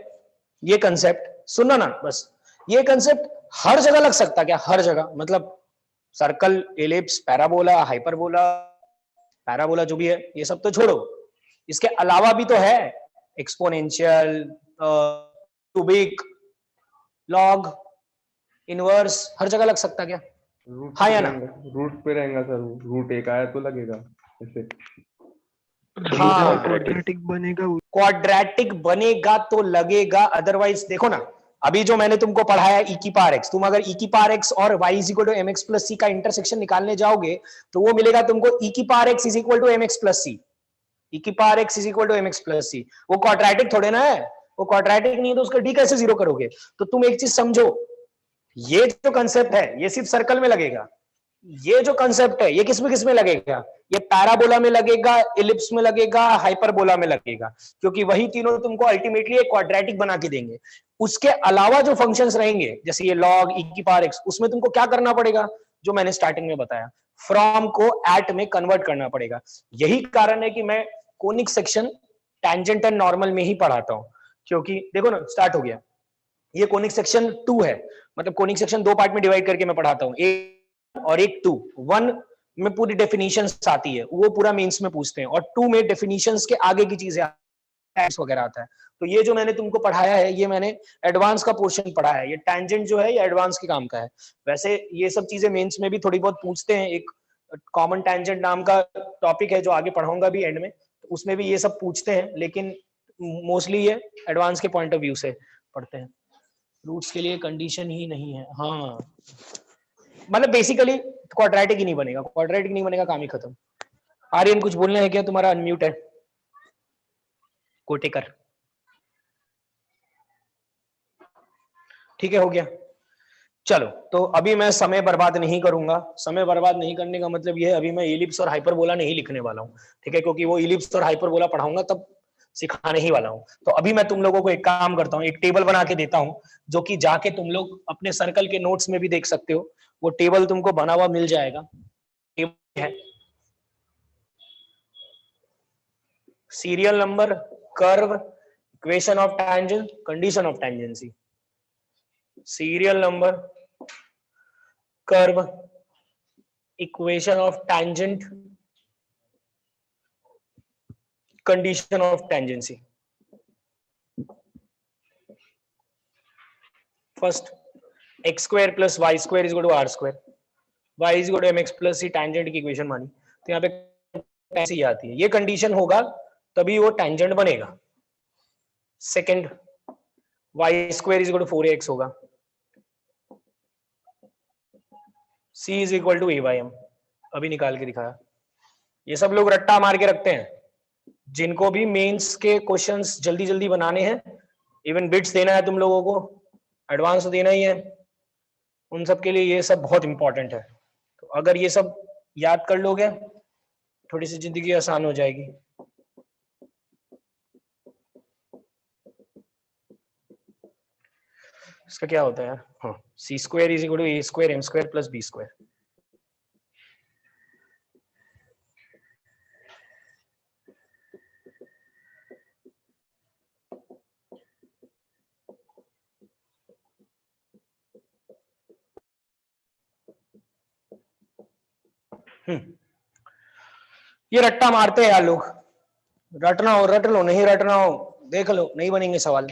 ये कंसेप्ट सुनो ना बस, ये कंसेप्ट हर जगह लग सकता क्या? हर जगह मतलब circle, ellipse, parabola, hyperbola, parabola जो भी है ये सब तो छोड़ो, इसके अलावा भी तो है एक्सपोनेंशियल, क्यूबिक, लॉग, इनवर्स, हर जगह लग सकता क्या? रूट हाँ पे या ना? रहेगा, रूट पे रहेगा सर, रूट एक आया तो लगेगा ऐसे। हाँ, क्वाड्रेटिक बनेगा क्वाड्रेटिक बनेगा तो लगेगा, अदरवाइज देखो ना, अभी जो मैंने तुमको पढ़ाया ई की पावर एक्स, तुम अगर ई की पावर एक्स और y is equal to M x plus c का इंटरसेक्शन निकालने जाओगे तो वो मिलेगा तुमको ई की power x is equal to M x plus c, e की power x is equal to M x plus c. वो क्वाड्रेटिक थोड़े ना है, वो क्वाड्रेटिक नहीं है तो उसका डी कैसे जीरो करोगे? तो तुम एक चीज समझो, ये जो कंसेप्ट है ये सिर्फ सर्कल में लगेगा, ये जो कंसेप्ट है ये किस में लगेगा? ये पैराबोला में लगेगा, इलिप्स में लगेगा, हाइपरबोला में लगेगा, क्योंकि वही तीनों तुमको अल्टीमेटली एक क्वाड्रेटिक बना के देंगे। उसके अलावा जो फंक्शंस रहेंगे जैसे ये लॉग, ई की पावर एक्स, उसमें तुमको क्या करना पड़ेगा? जो मैंने स्टार्टिंग में बताया, फ्रॉम को एट में कन्वर्ट करना पड़ेगा। यही कारण है कि मैं conic section, tangent and normal में ही पढ़ाता हूं, क्योंकि देखो ना स्टार्ट हो गया, ये कोनिक सेक्शन 2 है, मतलब कोनिक सेक्शन 2 पार्ट में डिवाइड करके मैं पढ़ाता हूँ, एक और एक 2। 1 में पूरी डेफिनेशंस आती है, वो पूरा मेंस में पूछते हैं, और 2 में डेफिनेशंस के आगे की चीजें वगैरह आता है। तो ये जो मैंने तुमको पढ़ाया है ये मैंने एडवांस का पोर्शन पढ़ा है, ये टैंजेंट जो है ये एडवांस के काम का है। वैसे ये सब चीजें मेंस में भी थोड़ी बहुत पूछते हैं, एक कॉमन टैंजेंट नाम का टॉपिक है जो आगे पढ़ाऊंगा भी एंड में, तो उसमें भी ये सब पूछते हैं, लेकिन मोस्टली ये एडवांस के पॉइंट ऑफ व्यू से पढ़ते हैं। रूट्स के लिए कंडीशन ही नहीं है, हाँ मतलब बेसिकली क्वाड्रेटिक ही नहीं बनेगा, क्वाड्रेटिक नहीं बनेगा काम ही खत्म। आर्यन कुछ बोलना है क्या? तुम्हारा अनम्यूट है, कोटेकर। ठीक है, हो गया। चलो, तो अभी मैं समय बर्बाद नहीं करूंगा। समय बर्बाद नहीं करने का मतलब ये है, अभी मैं इलिप्स और हाइपरबोला नहीं लिखने वाला हूँ, ठीक है, क्योंकि वो इलिप्स और हाइपरबोला पढ़ाऊंगा तब सिखाने ही वाला हूँ। तो अभी मैं तुम लोगों को एक काम करता हूँ, एक टेबल बना के देता हूँ, जो कि जाके तुम लोग अपने सर्कल के नोट्स में भी देख सकते हो। वो टेबल तुमको बना हुआ मिल जाएगा, टेबल है serial number, curve, equation of tangent, condition of tangency. Serial number, curve, equation of tangent, condition of tangency. First, X square plus Y square is equal to R square, Y is equal to M x plus C, tangent की इक्वेशन मानी, तो यहाँ पे ऐसी आती है, ये कंडीशन होगा तभी वो टैंजेंट बनेगा। Second, Y square is equal to 4ax होगा, c is equal to a by m, अभी निकाल के दिखाया। ये सब लोग रट्टा मार के रखते हैं, जिनको भी मेंस के क्वेश्चंस जल्दी जल्दी बनाने हैं, इवन बिट्स देना है तुम लोगों को, एडवांस देना ही है, उन सब के लिए ये सब बहुत इंपॉर्टेंट है। तो अगर ये सब याद कर लोगे थोड़ी सी जिंदगी आसान हो जाएगी। इसका क्या होता है यार? हाँ, c square is equal to a square m square plus b square. ये रट्टा मारते हैं यार लोग, रटना हो रट लो, नहीं रटना हो देख लो, नहीं बनेंगे सवाल।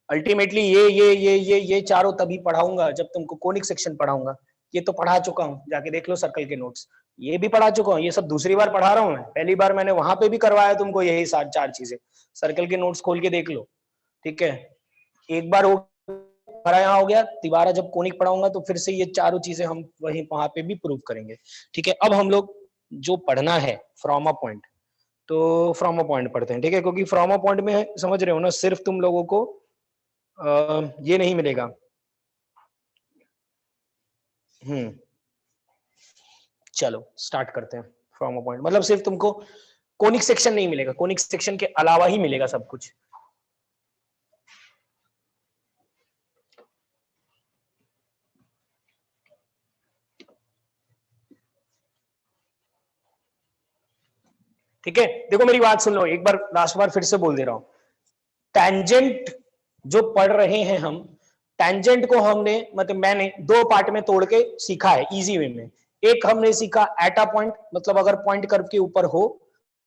अल्टीमेटली ये चारों तभी पढ़ाऊंगा जब तुमको कोनिक सेक्शन पढ़ाऊंगा। ये तो पढ़ा चुका हूं, जाके देख लो सर्कल के नोट्स। ये भी पढ़ा चुका हूँ, ये सब दूसरी बार पढ़ा रहा हूँ मैं, पहली बार मैंने वहां पे भी करवाया तुमको यही चार चीजें, सर्कल के नोट्स खोल के देख लो, ठीक है। एक बार हो हमारा यहाँ हो गया, दोबारा जब कोनिक पढ़ाऊंगा तो फिर से ये चारों चीजें हम वहीं वहां पे भी प्रूव करेंगे, ठीक है। अब हम लोग जो पढ़ना है फ्रॉम अ पॉइंट, तो फ्रॉम अ पॉइंट पढ़ते हैं, ठीक है, क्योंकि फ्रॉम अ पॉइंट में समझ रहे हो ना, सिर्फ तुम लोगों को ये नहीं मिलेगा, चलो स्टार्ट करते हैं। फ्रॉम अ पॉइंट मतलब सिर्फ तुमको कोनिक सेक्शन नहीं मिलेगा, कोनिक सेक्शन के अलावा ही मिलेगा सब कुछ। ठीक है, देखो मेरी बात सुन लो एक बार, लास्ट बार फिर से बोल दे रहा हूं, टैंजेंट जो पढ़ रहे हैं हम, टैंजेंट को हमने मतलब मैंने दो पार्ट में तोड़ के सीखा है इजी वे में। एक हमने सीखा एट अ पॉइंट, मतलब अगर पॉइंट कर्व के ऊपर हो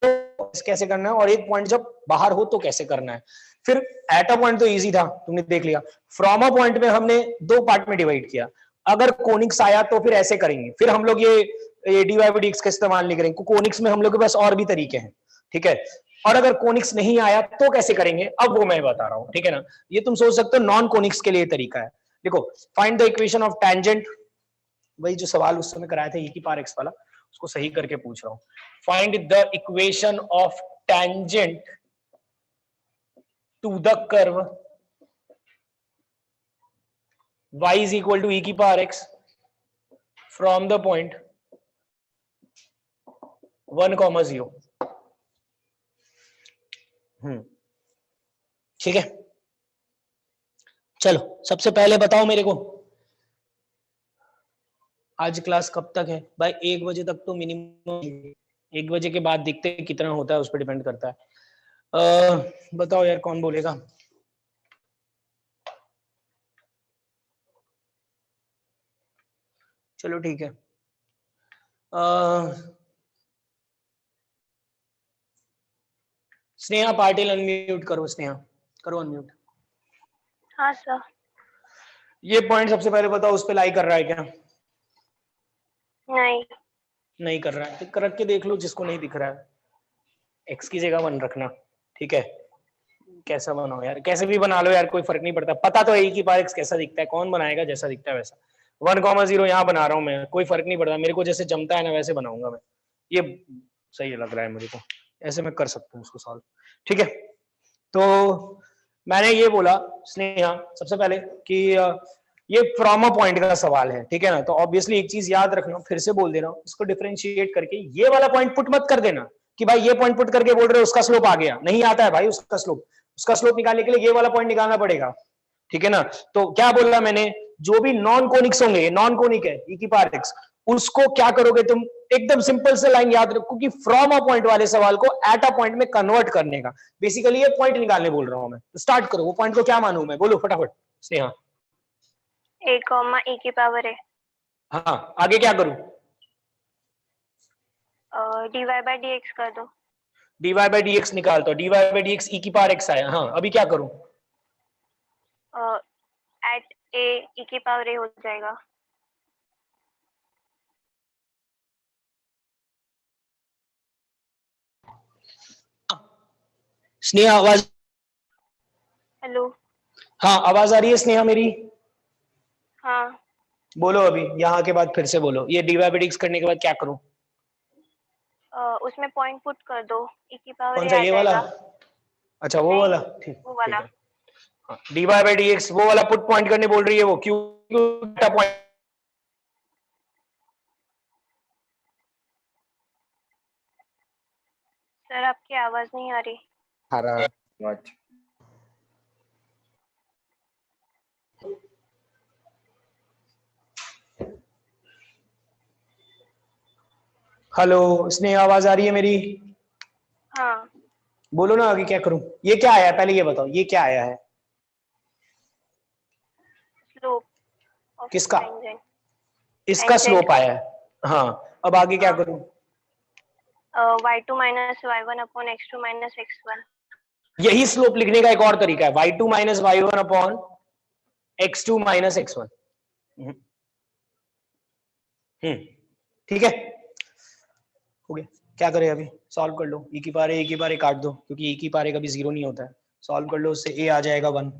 तो कैसे करना है, और एक पॉइंट जब बाहर हो तो कैसे करना है। फिर एट अ पॉइंट तो इजी था, तुमने देख लिया। फ्रॉम अ पॉइंट में हमने दो पार्ट में डिवाइड किया, अगर कोनिक्स आया तो फिर ऐसे करेंगे, फिर हम लोग ये D Y by D X का इस्तेमाल नहीं करेंगे, कोनिक्स में हम लोग के पास और भी तरीके हैं, ठीक है। और अगर कोनिक्स नहीं आया तो कैसे करेंगे, अब वो मैं बता रहा हूं, ठीक है ना। ये तुम सोच सकते हो नॉन कोनिक्स के लिए तरीका है। देखो, find the equation of tangent, वही जो सवाल उस समय कराया था e की पावर x वाला, उसको सही करके पूछ रहा हूं। Find the equation of tangent to the curve y is equal to e की power x from the point 1, 0। ठीक है, चलो सबसे पहले बताओ मेरे को, आज क्लास कब तक है भाई? 1 बजे तक तो मिनिमम, 1 बजे के बाद देखते हैं कितना होता है, उस पर डिपेंड करता है। बताओ यार कौन बोलेगा? चलो ठीक है, स्नेहा पाटिल अनम्यूट करो, स्नेहा करो अनम्यूट। हाँ सर। ये पॉइंट सबसे पहले बताओ, उस पे लाई कर रहा है क्या? नहीं। नहीं कर रहा है तो कर के देख लो, जिसको नहीं दिख रहा है x की जगह 1 रखना, ठीक है। कैसा बनाओ यार, कैसे भी बना लो यार, कोई फर्क नहीं पड़ता, पता तो है e की पावर x कैसा दिखता है, कौन बनाएगा जैसा दिखता है वैसा। 1, 0 यहाँ बना रहा हूँ मैं, कोई फर्क नहीं पड़ता, मेरे को जैसे जमता है ना वैसे बनाऊंगा मैं, ये सही लग रहा है मुझे को, ऐसे मैं कर सकता हूँ उसको सॉल्व, ठीक है। तो मैंने ये बोला स्नेहा सबसे पहले कि ये फ्रॉम अ पॉइंट का सवाल है, ठीक है ना। तो ऑब्वियसली एक चीज याद रखना, फिर से बोल दे रहा हूँ, इसको डिफरेंशिएट करके ये वाला पॉइंट पुट मत कर देना कि भाई ये पॉइंट पुट करके बोल रहे हो उसका स्लोप आ गया, नहीं आता है भाई उसका स्लोप। उसका स्लोप निकालने के लिए ये वाला पॉइंट निकालना पड़ेगा, ठीक है ना। तो क्या बोला मैंने, जो भी नॉन कोनिक्स होंगे, नॉन कोनिक है e की पावर x, उसको क्या करोगे तुम, एकदम सिंपल से लाइन याद रखो कि फ्रॉम अ पॉइंट वाले सवाल को एट अ पॉइंट में कन्वर्ट करने का, बेसिकली ये पॉइंट निकालने बोल रहा हूं मैं। तो स्टार्ट करो, वो पॉइंट को क्या मानूं मैं, बोलो फटाफट स्नेहा। a, e की पावर है, हाँ, आगे क्या करूं? dy बाई dx कर दो। dy बाई dx निकालता हूं, dy बाई dx e की पावर x आया, हाँ अभी क्या करूं? एट a e की पावर a हो जाएगा। स्नेहा आवाज, हेलो। हाँ आवाज आ रही है स्नेहा मेरी? हाँ। बोलो अभी, यहाँ के बाद फिर से बोलो, ये dy बाई dx करने के बाद क्या करूं? उसमें पॉइंट पुट कर दो, e की पावर कौन a सा, आ ये वाला? जाएगा। अच्छा वो नहीं, वाला, ठीक वो वाला। ठीक है। D Y by D X वो वाला पुट पॉइंट करने बोल रही है वो, क्यों पॉइंट? सर आपकी आवाज नहीं आ रही। हेलो स्नेहा, आवाज आ रही है मेरी? हाँ। बोलो ना आगे क्या करूं। ये क्या आया है पहले ये बताओ, ये क्या आया है? स्लोप ऑफ किसका? टेंजेंट। इसका स्लोप आया है, हाँ। अब आगे क्या करूं? y2 minus y1 upon x2 minus x1। यही स्लोप लिखने का एक और तरीका है, y2 minus y1 upon x2 minus x1। ठीक है, हो गया। क्या करें अभी, सॉल्व कर लो। e की पावर a काट दो, क्योंकि e की पावर कभी 0 नहीं होता है। सॉल्व कर लो, उससे a आ जाएगा 1।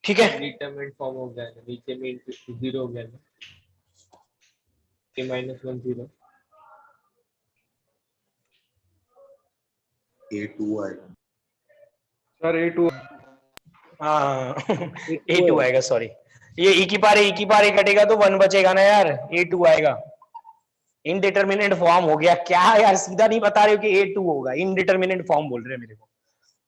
ठीक है, डिटरमिनेंट फॉर्म हो गया है, नीचे में 0 हो गया है, a -1 0। A2 आएगा। सर A2 हाँ a2 आएगा, सॉरी। ये e की पावर a कटेगा तो 1 बचेगा ना यार, a2 आएगा। इनडिटरमिनेट फॉर्म हो गया क्या यार, सीधा नहीं बता रहे हो कि a2 होगा, इनडिटरमिनेट फॉर्म बोल रहे हैं मेरे को,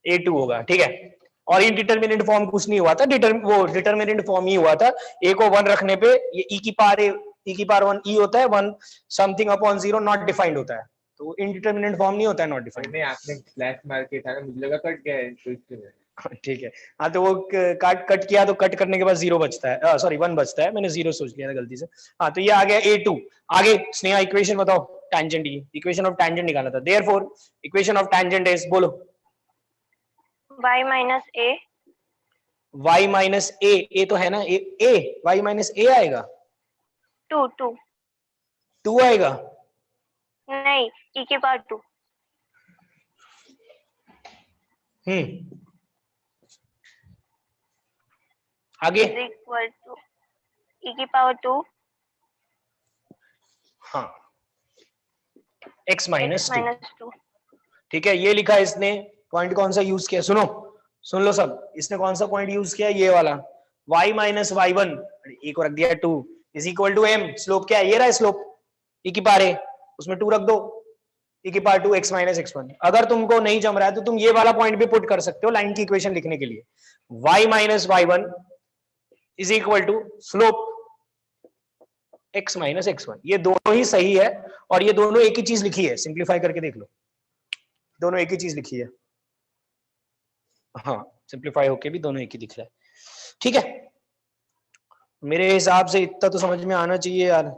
a2 होगा। ठीक है, और इनडिटरमिनेट फॉर्म कुछ नहीं हुआ था, वो डिटरमिनेट फॉर्म ही हुआ था। a को 1 रखने पे ये e की पावर 1 e होता है, 1 समथिंग अपॉन 0 नॉट डिफाइंड होता है, तो इनडिटरमिनेट फॉर्म नहीं होता है नॉट डिफाइंड। नहीं, आपने स्लैश मार के था ना, मुझे लगा कट गया है तो इसलिए। ठीक है, हाँ तो वो कट किया तो कट करने के बाद 0 बचता है, सॉरी 1 बचता है, मैंने 0 सोच लिया था गलती से। हाँ तो ये आ गया a2। आगे स्नेहा इक्वेशन बताओ, टैंजेंट की इक्वेशन ऑफ टैंजेंट निकालना था। Therefore equation of tangent is, बोलो। y minus a y minus a तो है ना, a y माइनस ए आएगा, 2 2 आएगा। नहीं, e की पावर 2 आगे is equal to e की पावर 2 हाँ x माइनस x minus 2। ठीक है, ये लिखा इसने। पॉइंट कौन सा यूज किया, सुन लो सब, इसने कौन सा पॉइंट यूज किया, ये वाला y माइनस y1, ए को रख दिया 2 is equal to m। Slope क्या है, ये रहा स्लोप, e की पावर a, उसमें 2 रख दो, e की पावर 2 x माइनस x1। अगर तुमको नहीं जम रहा है तो तुम ये वाला पॉइंट भी पुट कर सकते हो लाइन की इक्वेशन लिखने के लिए। y minus y1 is equal to slope x minus x1। ये दोनों ही सही है, और ये दोनों एक ही चीज लिखी है, सिंप्लीफाई करके देख लो, दोनों एक ही चीज लिखी है। हाँ, सिंप्लीफाई होके भी दोनों एक ही दिख रहा है। ठीक है, मेरे हिसाब से इतना तो समझ में आना चाहिए यार।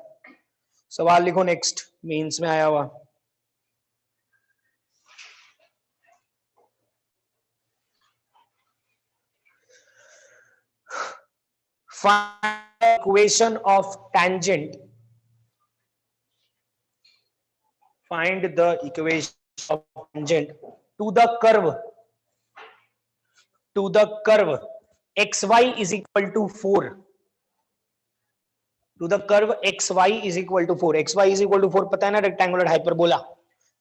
सवाल लिखो नेक्स्ट, मीन्स में आया हुआ। Find equation of tangent. Find the equation of tangent to the curve. To the curve xy is equal to 4. To the curve xy is equal to 4. xy is equal to 4 पता है ना, rectangular hyperbola.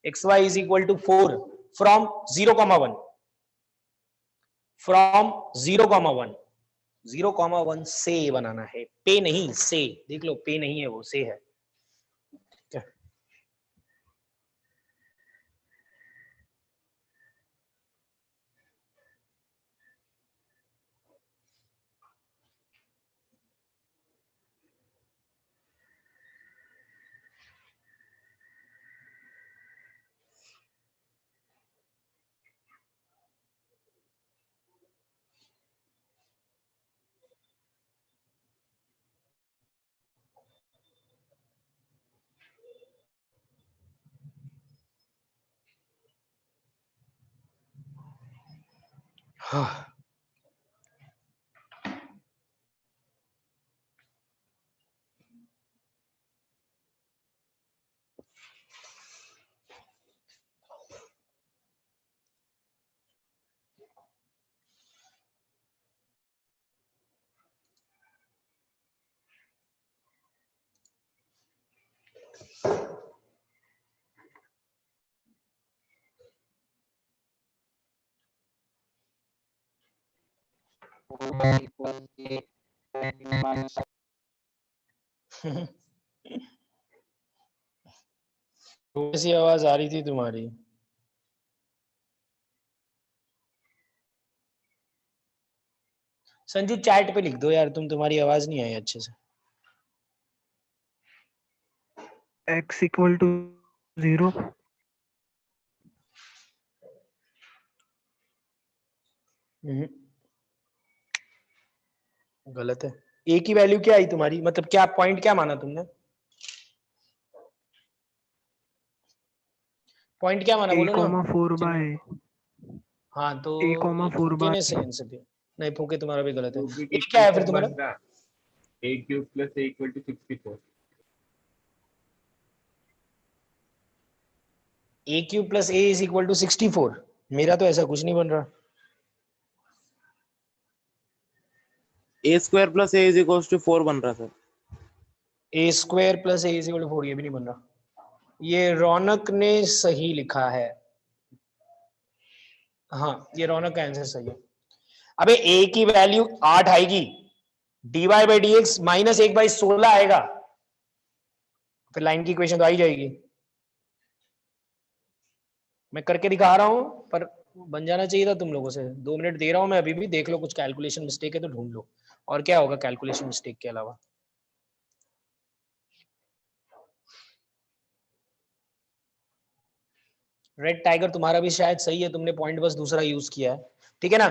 xy is equal to 4 from 0,1. From 0,1. 0,1 से बनाना है, पे नहीं से, देख लो पे नहीं है वो, से है। क्या? हाँ। ऐसी आवाज आ रही थी तुम्हारी। संजू चैट पे लिख दो यार, तुम्हारी आवाज नहीं आई अच्छे से। x equal to 0। गलत है। a की वैल्यू क्या आई तुम्हारी, मतलब क्या पॉइंट क्या माना तुमने, पॉइंट क्या माना, बोलो ना। 4 बाय हाँ तो a, 4 फूके ने बाय सेंस भी नहीं, फूके तुम्हारा भी गलत है। तो ये क्या है फिर तुम्हारा, a³ + a = 64। A cube plus a is equal to 64। मेरा तो ऐसा कुछ नहीं बन रहा। A square plus a is equal to 4 बन रहा sir. A square plus a is equal to 4 ये भी नहीं बन रहा। ये रौनक ने सही लिखा है। हाँ ये रौनक का आंसर सही है। अबे ए की वैल्यू 8 आएगी, dy by D x minus 1/16 आएगा, फिर लाइन की इक्वेशन तो आ ही जाएगी। मैं करके दिखा रहा हूं पर बन जाना चाहिए था तुम लोगों से। 2 मिनट दे रहा हूं मैं अभी भी, देख लो कुछ कैलकुलेशन मिस्टेक है तो ढूंढ लो। और क्या होगा कैलकुलेशन मिस्टेक के अलावा? रेड टाइगर तुम्हारा भी शायद सही है, तुमने पॉइंट बस दूसरा यूज किया है, ठीक है ना।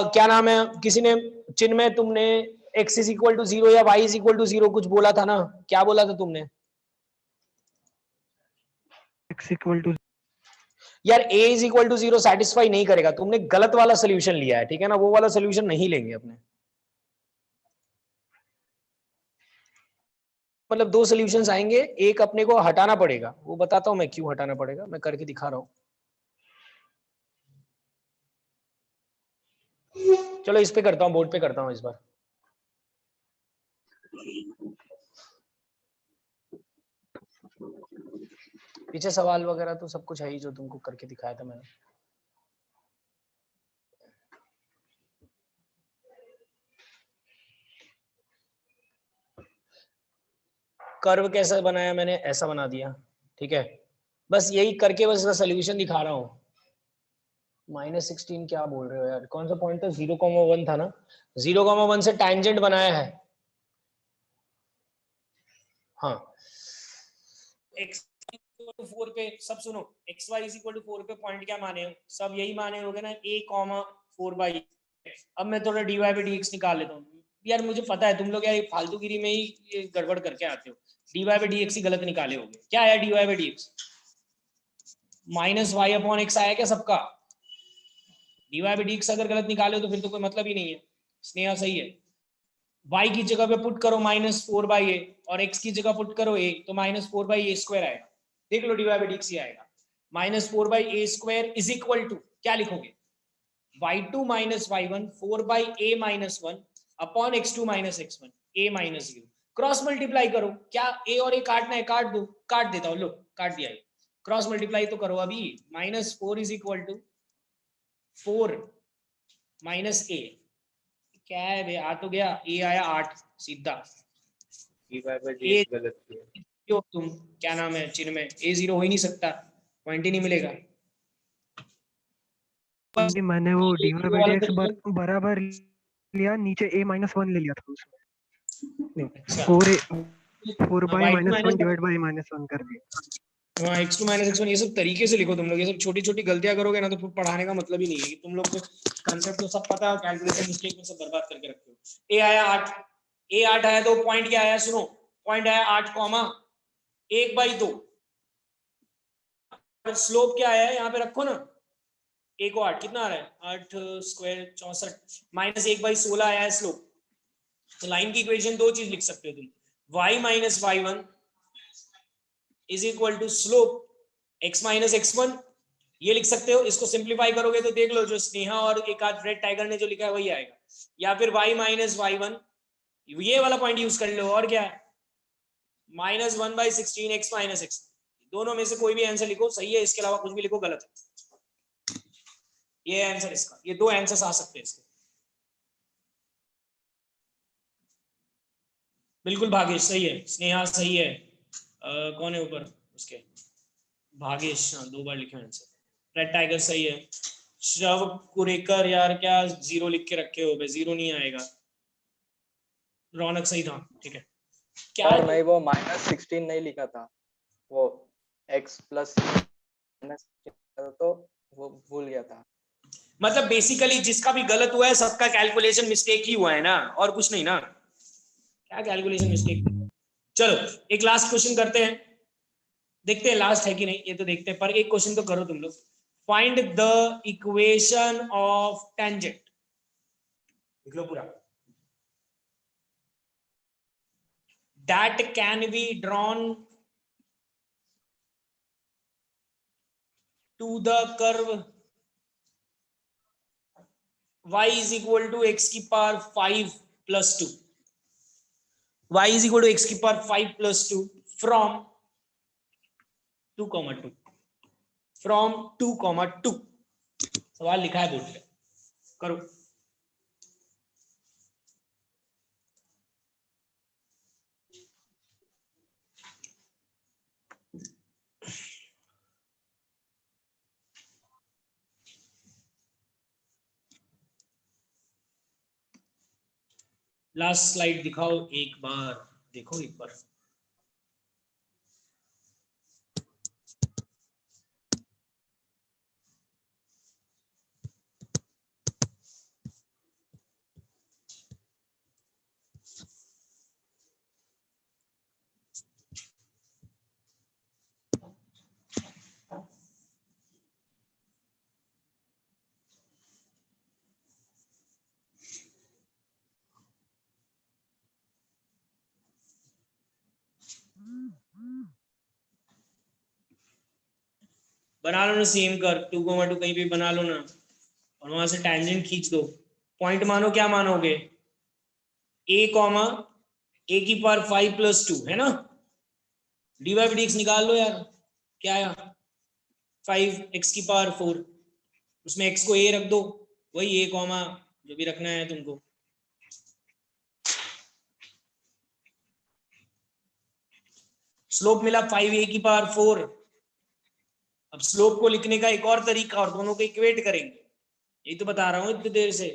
क्या नाम है, किसी ने चिन्ह में तुमने x इज इक्वल टू 0 या y इज इक्वल टू 0 कुछ बोला था ना, क्या बोला था तुमने? x इक्वल टू यार a is equal to 0 satisfy नहीं करेगा, तुमने गलत वाला सोल्यूशन लिया है, ठीक है ना, वो वाला सोल्यूशन नहीं लेंगे अपने। मतलब 2 सॉल्यूशंस आएंगे, एक अपने को हटाना पड़ेगा, वो बताता हूं मैं क्यों हटाना पड़ेगा, मैं करके दिखा रहा हूं। चलो इस पे करता हूं, बोर्ड पे करता हूं इस बार। पीछे सवाल वगैरह तो सब कुछ है ही जो तुमको करके दिखाया था मैंने। कर्व कैसा बनाया मैंने, ऐसा बना दिया, ठीक है। बस यही करके बस इसका सोल्यूशन दिखा रहा हूं। -16 क्या बोल रहे हो यार, कौन सा पॉइंट था? 0,1 था ना, 0,1 से टैंजेंट बनाया है। हाँ x 4 पे सब सुनो, x y is equal to 4 पे पॉइंट क्या माने हो, सब यही माने होगे ना, a, 4/। अब मैं थोड़ा dy बाई dx निकाल लेता हूँ। यार मुझे पता है तुम लोग यार फालतूगिरी में ही ये गड़बड़ करके आते हो, dy बाई dx ही गलत निकाले होगे। क्या आया dy by dx? Minus y upon x आया क्या सबका? dy बाई dx अगर गलत निकाले हो तो फिर तो कोई मतलब ही नहीं है। स्नेहा सही है। y की जगह पे पुट करो -4/a और x की जगह पुट करो a, तो -4/a स्क्वायर आएगा। देख लो dy बाई dx ही आएगा। -4/a square is equal to क्या लिखोगे? y2 minus y1 4/a minus 1 upon x2 minus x1 a minus 0। Cross multiply करो, क्या a और a काटना है? काट दो, काट देता हूं, लो काट दिया। क्रॉस मल्टीप्लाई तो करो अभी। -4 is equal to 4 minus a, क्या है बे, आ तो गया, a आया 8 सीधा। dy by dx गलत किया। क्यों तुम क्या नाम है चिन्ह में a 0 हो ही नहीं सकता, पॉइंट ही नहीं मिलेगा। बस मैंने वो dy ये बाई वाला dx solution- बराबर लिया, नीचे a-1 ले लिया था उसमें। अच्छा 4/-1 डिवाइड बाई -1 कर दिया। हाँ x2 माइनस x1 ये सब तरीके से लिखो तुम लोग, ये सब छोटी छोटी गलतियां करोगे ना तो फिर पढ़ाने का मतलब ही नहीं है कि तुम लोग को कंसेप्ट तो सब पता है, कैलकुलेशन मिस्टेक में सब बर्बाद करके रखते हो। a आया 8, a 8 आया तो पॉइंट क्या आया सुनो, पॉइंट आया 8,1/2। स्लोप क्या आया है यहाँ पे रखो ना, a को 8 कितना आ रहा है, 8 स्क्वायर 64 माइनस 1/16 आया है स्लोप। तो लाइन की इक्वेशन दो चीज लिख सकते हो तुम, y minus y1 is equal to slope x minus x1, ये लिख सकते हो। इसको सिंप्लीफाई करोगे तो देख लो जो स्नेहा और एक आध रेड टाइगर ने जो लिखा है वही आएगा, या फिर y माइनस y1 ये वाला पॉइंट यूज कर लो, और क्या है -1/16 x माइनस x, दोनों में से कोई भी आंसर लिखो सही है, इसके अलावा कुछ भी लिखो गलत है। ये आंसर इसका, ये दो आंसर्स आ सकते हैं इसके। बिल्कुल भागेश सही है, स्नेहा सही है, कौन है ऊपर उसके, भागेश, हाँ 2 बार लिखे आंसर। रेड टाइगर सही है। श्रव कुरेकर यार क्या 0 लिख के रखे हो, 0 नहीं आएगा। रौनक सही था, ठीक है। क्या सर नहीं वो -16 नहीं लिखा था, वो x प्लस तो वो भूल गया था। मतलब बेसिकली जिसका भी गलत हुआ है सबका कैलकुलेशन मिस्टेक ही हुआ है ना, और कुछ नहीं ना, क्या कैलकुलेशन मिस्टेक। चलो एक लास्ट क्वेश्चन करते हैं, देखते हैं लास्ट है कि नहीं, ये तो देखते हैं, पर एक क्वेश्चन तो करो तुम लोग। Find the equation of tangent, लिख लो पूरा, that can be drawn to the curve y is equal to x की power 5 plus 2, y is equal to x की पावर 5 plus 2 from 2, 2 from 2, 2 सवाल लिखा है बोर्ड पे, करो। लास्ट स्लाइड दिखाओ एक बार, देखो एक बार। बना लो ना सेम कर, 2, 2 कहीं भी बना लो ना, और वहां से टेंजेंट खींच दो। पॉइंट मानो, क्या मानोगे? a कॉमा a की पावर 5 plus 2 है ना, dy by dx निकाल लो यार, क्या आया? 5 x की पावर 4, उसमें x को a रख दो, वही a कॉमा जो भी रखना है तुमको। स्लोप मिला 5a की पावर 4। अब स्लोप को लिखने का एक और तरीका, और दोनों को इक्वेट करेंगे, यही तो बता रहा हूं इतनी देर से।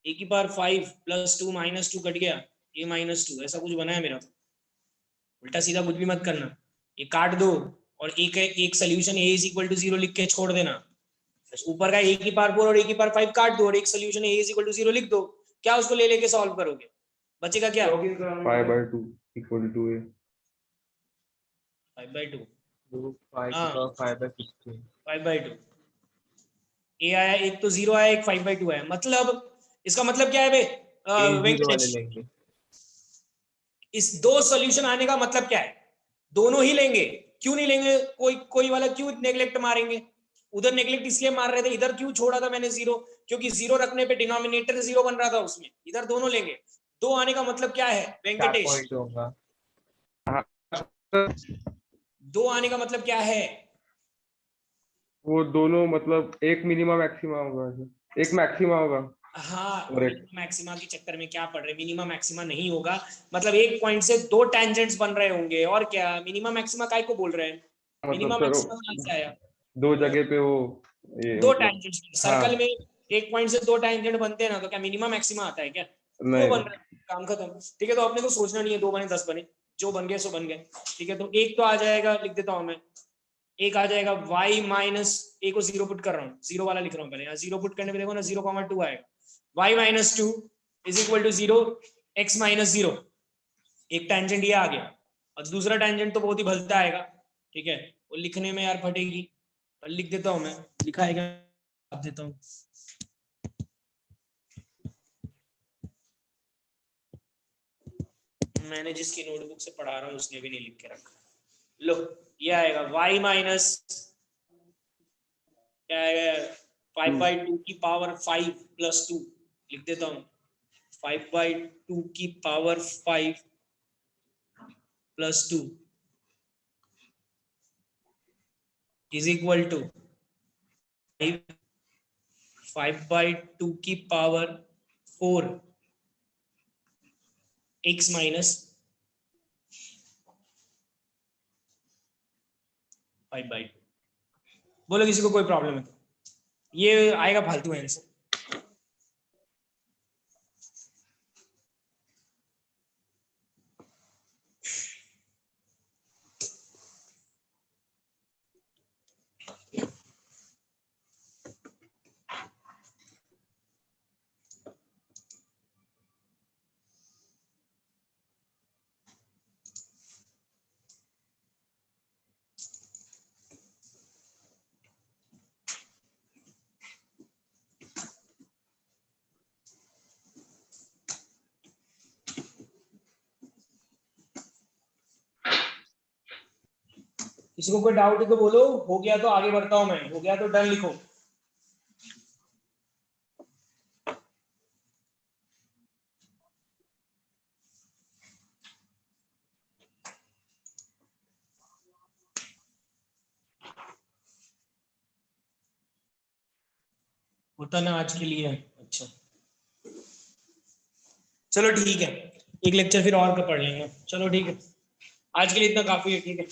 a की पावर 5 plus 2 minus 2 कट गया, a minus 2, ऐसा कुछ बना है मेरा। उल्टा सीधा कुछ भी मत करना, ये काट दो और एक solution a is equal to 0 लिख के छोड़ देना। ऊपर का a की पावर 4 और a की पावर 5 काट दो और एक solution a is equal to 0 लिख दो। क्या उसको ले लेके सॉल्व करोगे? बचेगा क्या? 5/2 equal to a 5/2, रूट 5 हाँ, की पावर 5/16। 5/2 a आया, एक तो 0 आया, एक 5/2 आया। मतलब इसका मतलब क्या है बे ए 0 वाले वेंकटेश? लेंगे। इस दो सॉल्यूशन आने का मतलब क्या है? दोनों ही लेंगे। क्यों नहीं लेंगे? कोई वाला क्यों नेग्लेक्ट मारेंगे? उधर नेग्लेक्ट इसलिए मार रहे थे, इधर क्यों छोड़ा था मैंने 0? क्योंकि 0 रखने पे डिनोमिनेटर 0 बन रहा था उसमें। इधर दोनों लेंगे। दो आने का मतलब क्या है 4 वेंकटेश? पॉइंट होगा। दो आने का मतलब क्या है? वो दोनों मतलब एक मिनिमम मैक्सिमा होगा, एक मैक्सिमा होगा। हाँ, और एक मैक्सिमा के चक्कर में क्या पड़ रहे? मिनिमा मैक्सिमा नहीं होगा, मतलब एक पॉइंट से दो टेंजेंट्स बन रहे होंगे। और क्या, मिनिमा मैक्सिमा काय को बोल रहे हैं? मिनिमा मतलब चलो मैक्सिमा कहां से आया? दो जगह पे वो ये दो मतलब टेंजेंट्स हाँ सर्कल में, एक पॉइंट से दो टेंजेंट बनते हैं ना, तो क्या मिनिमा मैक्सिमा आता है क्या? दो बन नहीं। रहे हैं, काम खत्म। ठीक है, तो अपने को सोचना नहीं है 2 बने 10 बने, जो बन गए सो बन गए। ठीक है, तो एक तो आ जाएगा, लिख देता हूं मैं, एक आ जाएगा y माइनस, ए को 0 पुट कर रहा हूँ, 0 वाला लिख रहा हूँ पहले। यहाँ 0 पुट करने पे देखो ना 0,2 आएगा। y minus 2 is equal to 0, x minus 0। एक टेंजेंट ये आ गया, और दूसरा टेंजेंट तो बहुत ही भलता आएगा। ठीक है, वो लिखने में यार फटेगी, पर लिख देता हूं मैं, लिखा है क्या आप देता हूं। मैंने जिसकी नोटबुक से पढ़ा रहा हूँ उसने भी नहीं लिख के रखा। लो, ये आएगा y माइनस क्या आएगा, 5/2 की पावर 5 प्लस 2, लिख देता हूं 5/2 की power 5 plus 2 is equal to 5/2 की पावर 4 x माइनस 5/2। बोलो किसी को कोई प्रॉब्लम है तो? ये आएगा फालतू आंसर। किसी को कोई डाउट है तो बोलो, हो गया तो आगे बढ़ता हूं मैं, हो गया तो डन लिखो। होता ना आज के लिए। अच्छा चलो ठीक है, एक लेक्चर फिर और का पढ़ लेंगे। चलो ठीक है, आज के लिए इतना काफी है। ठीक है।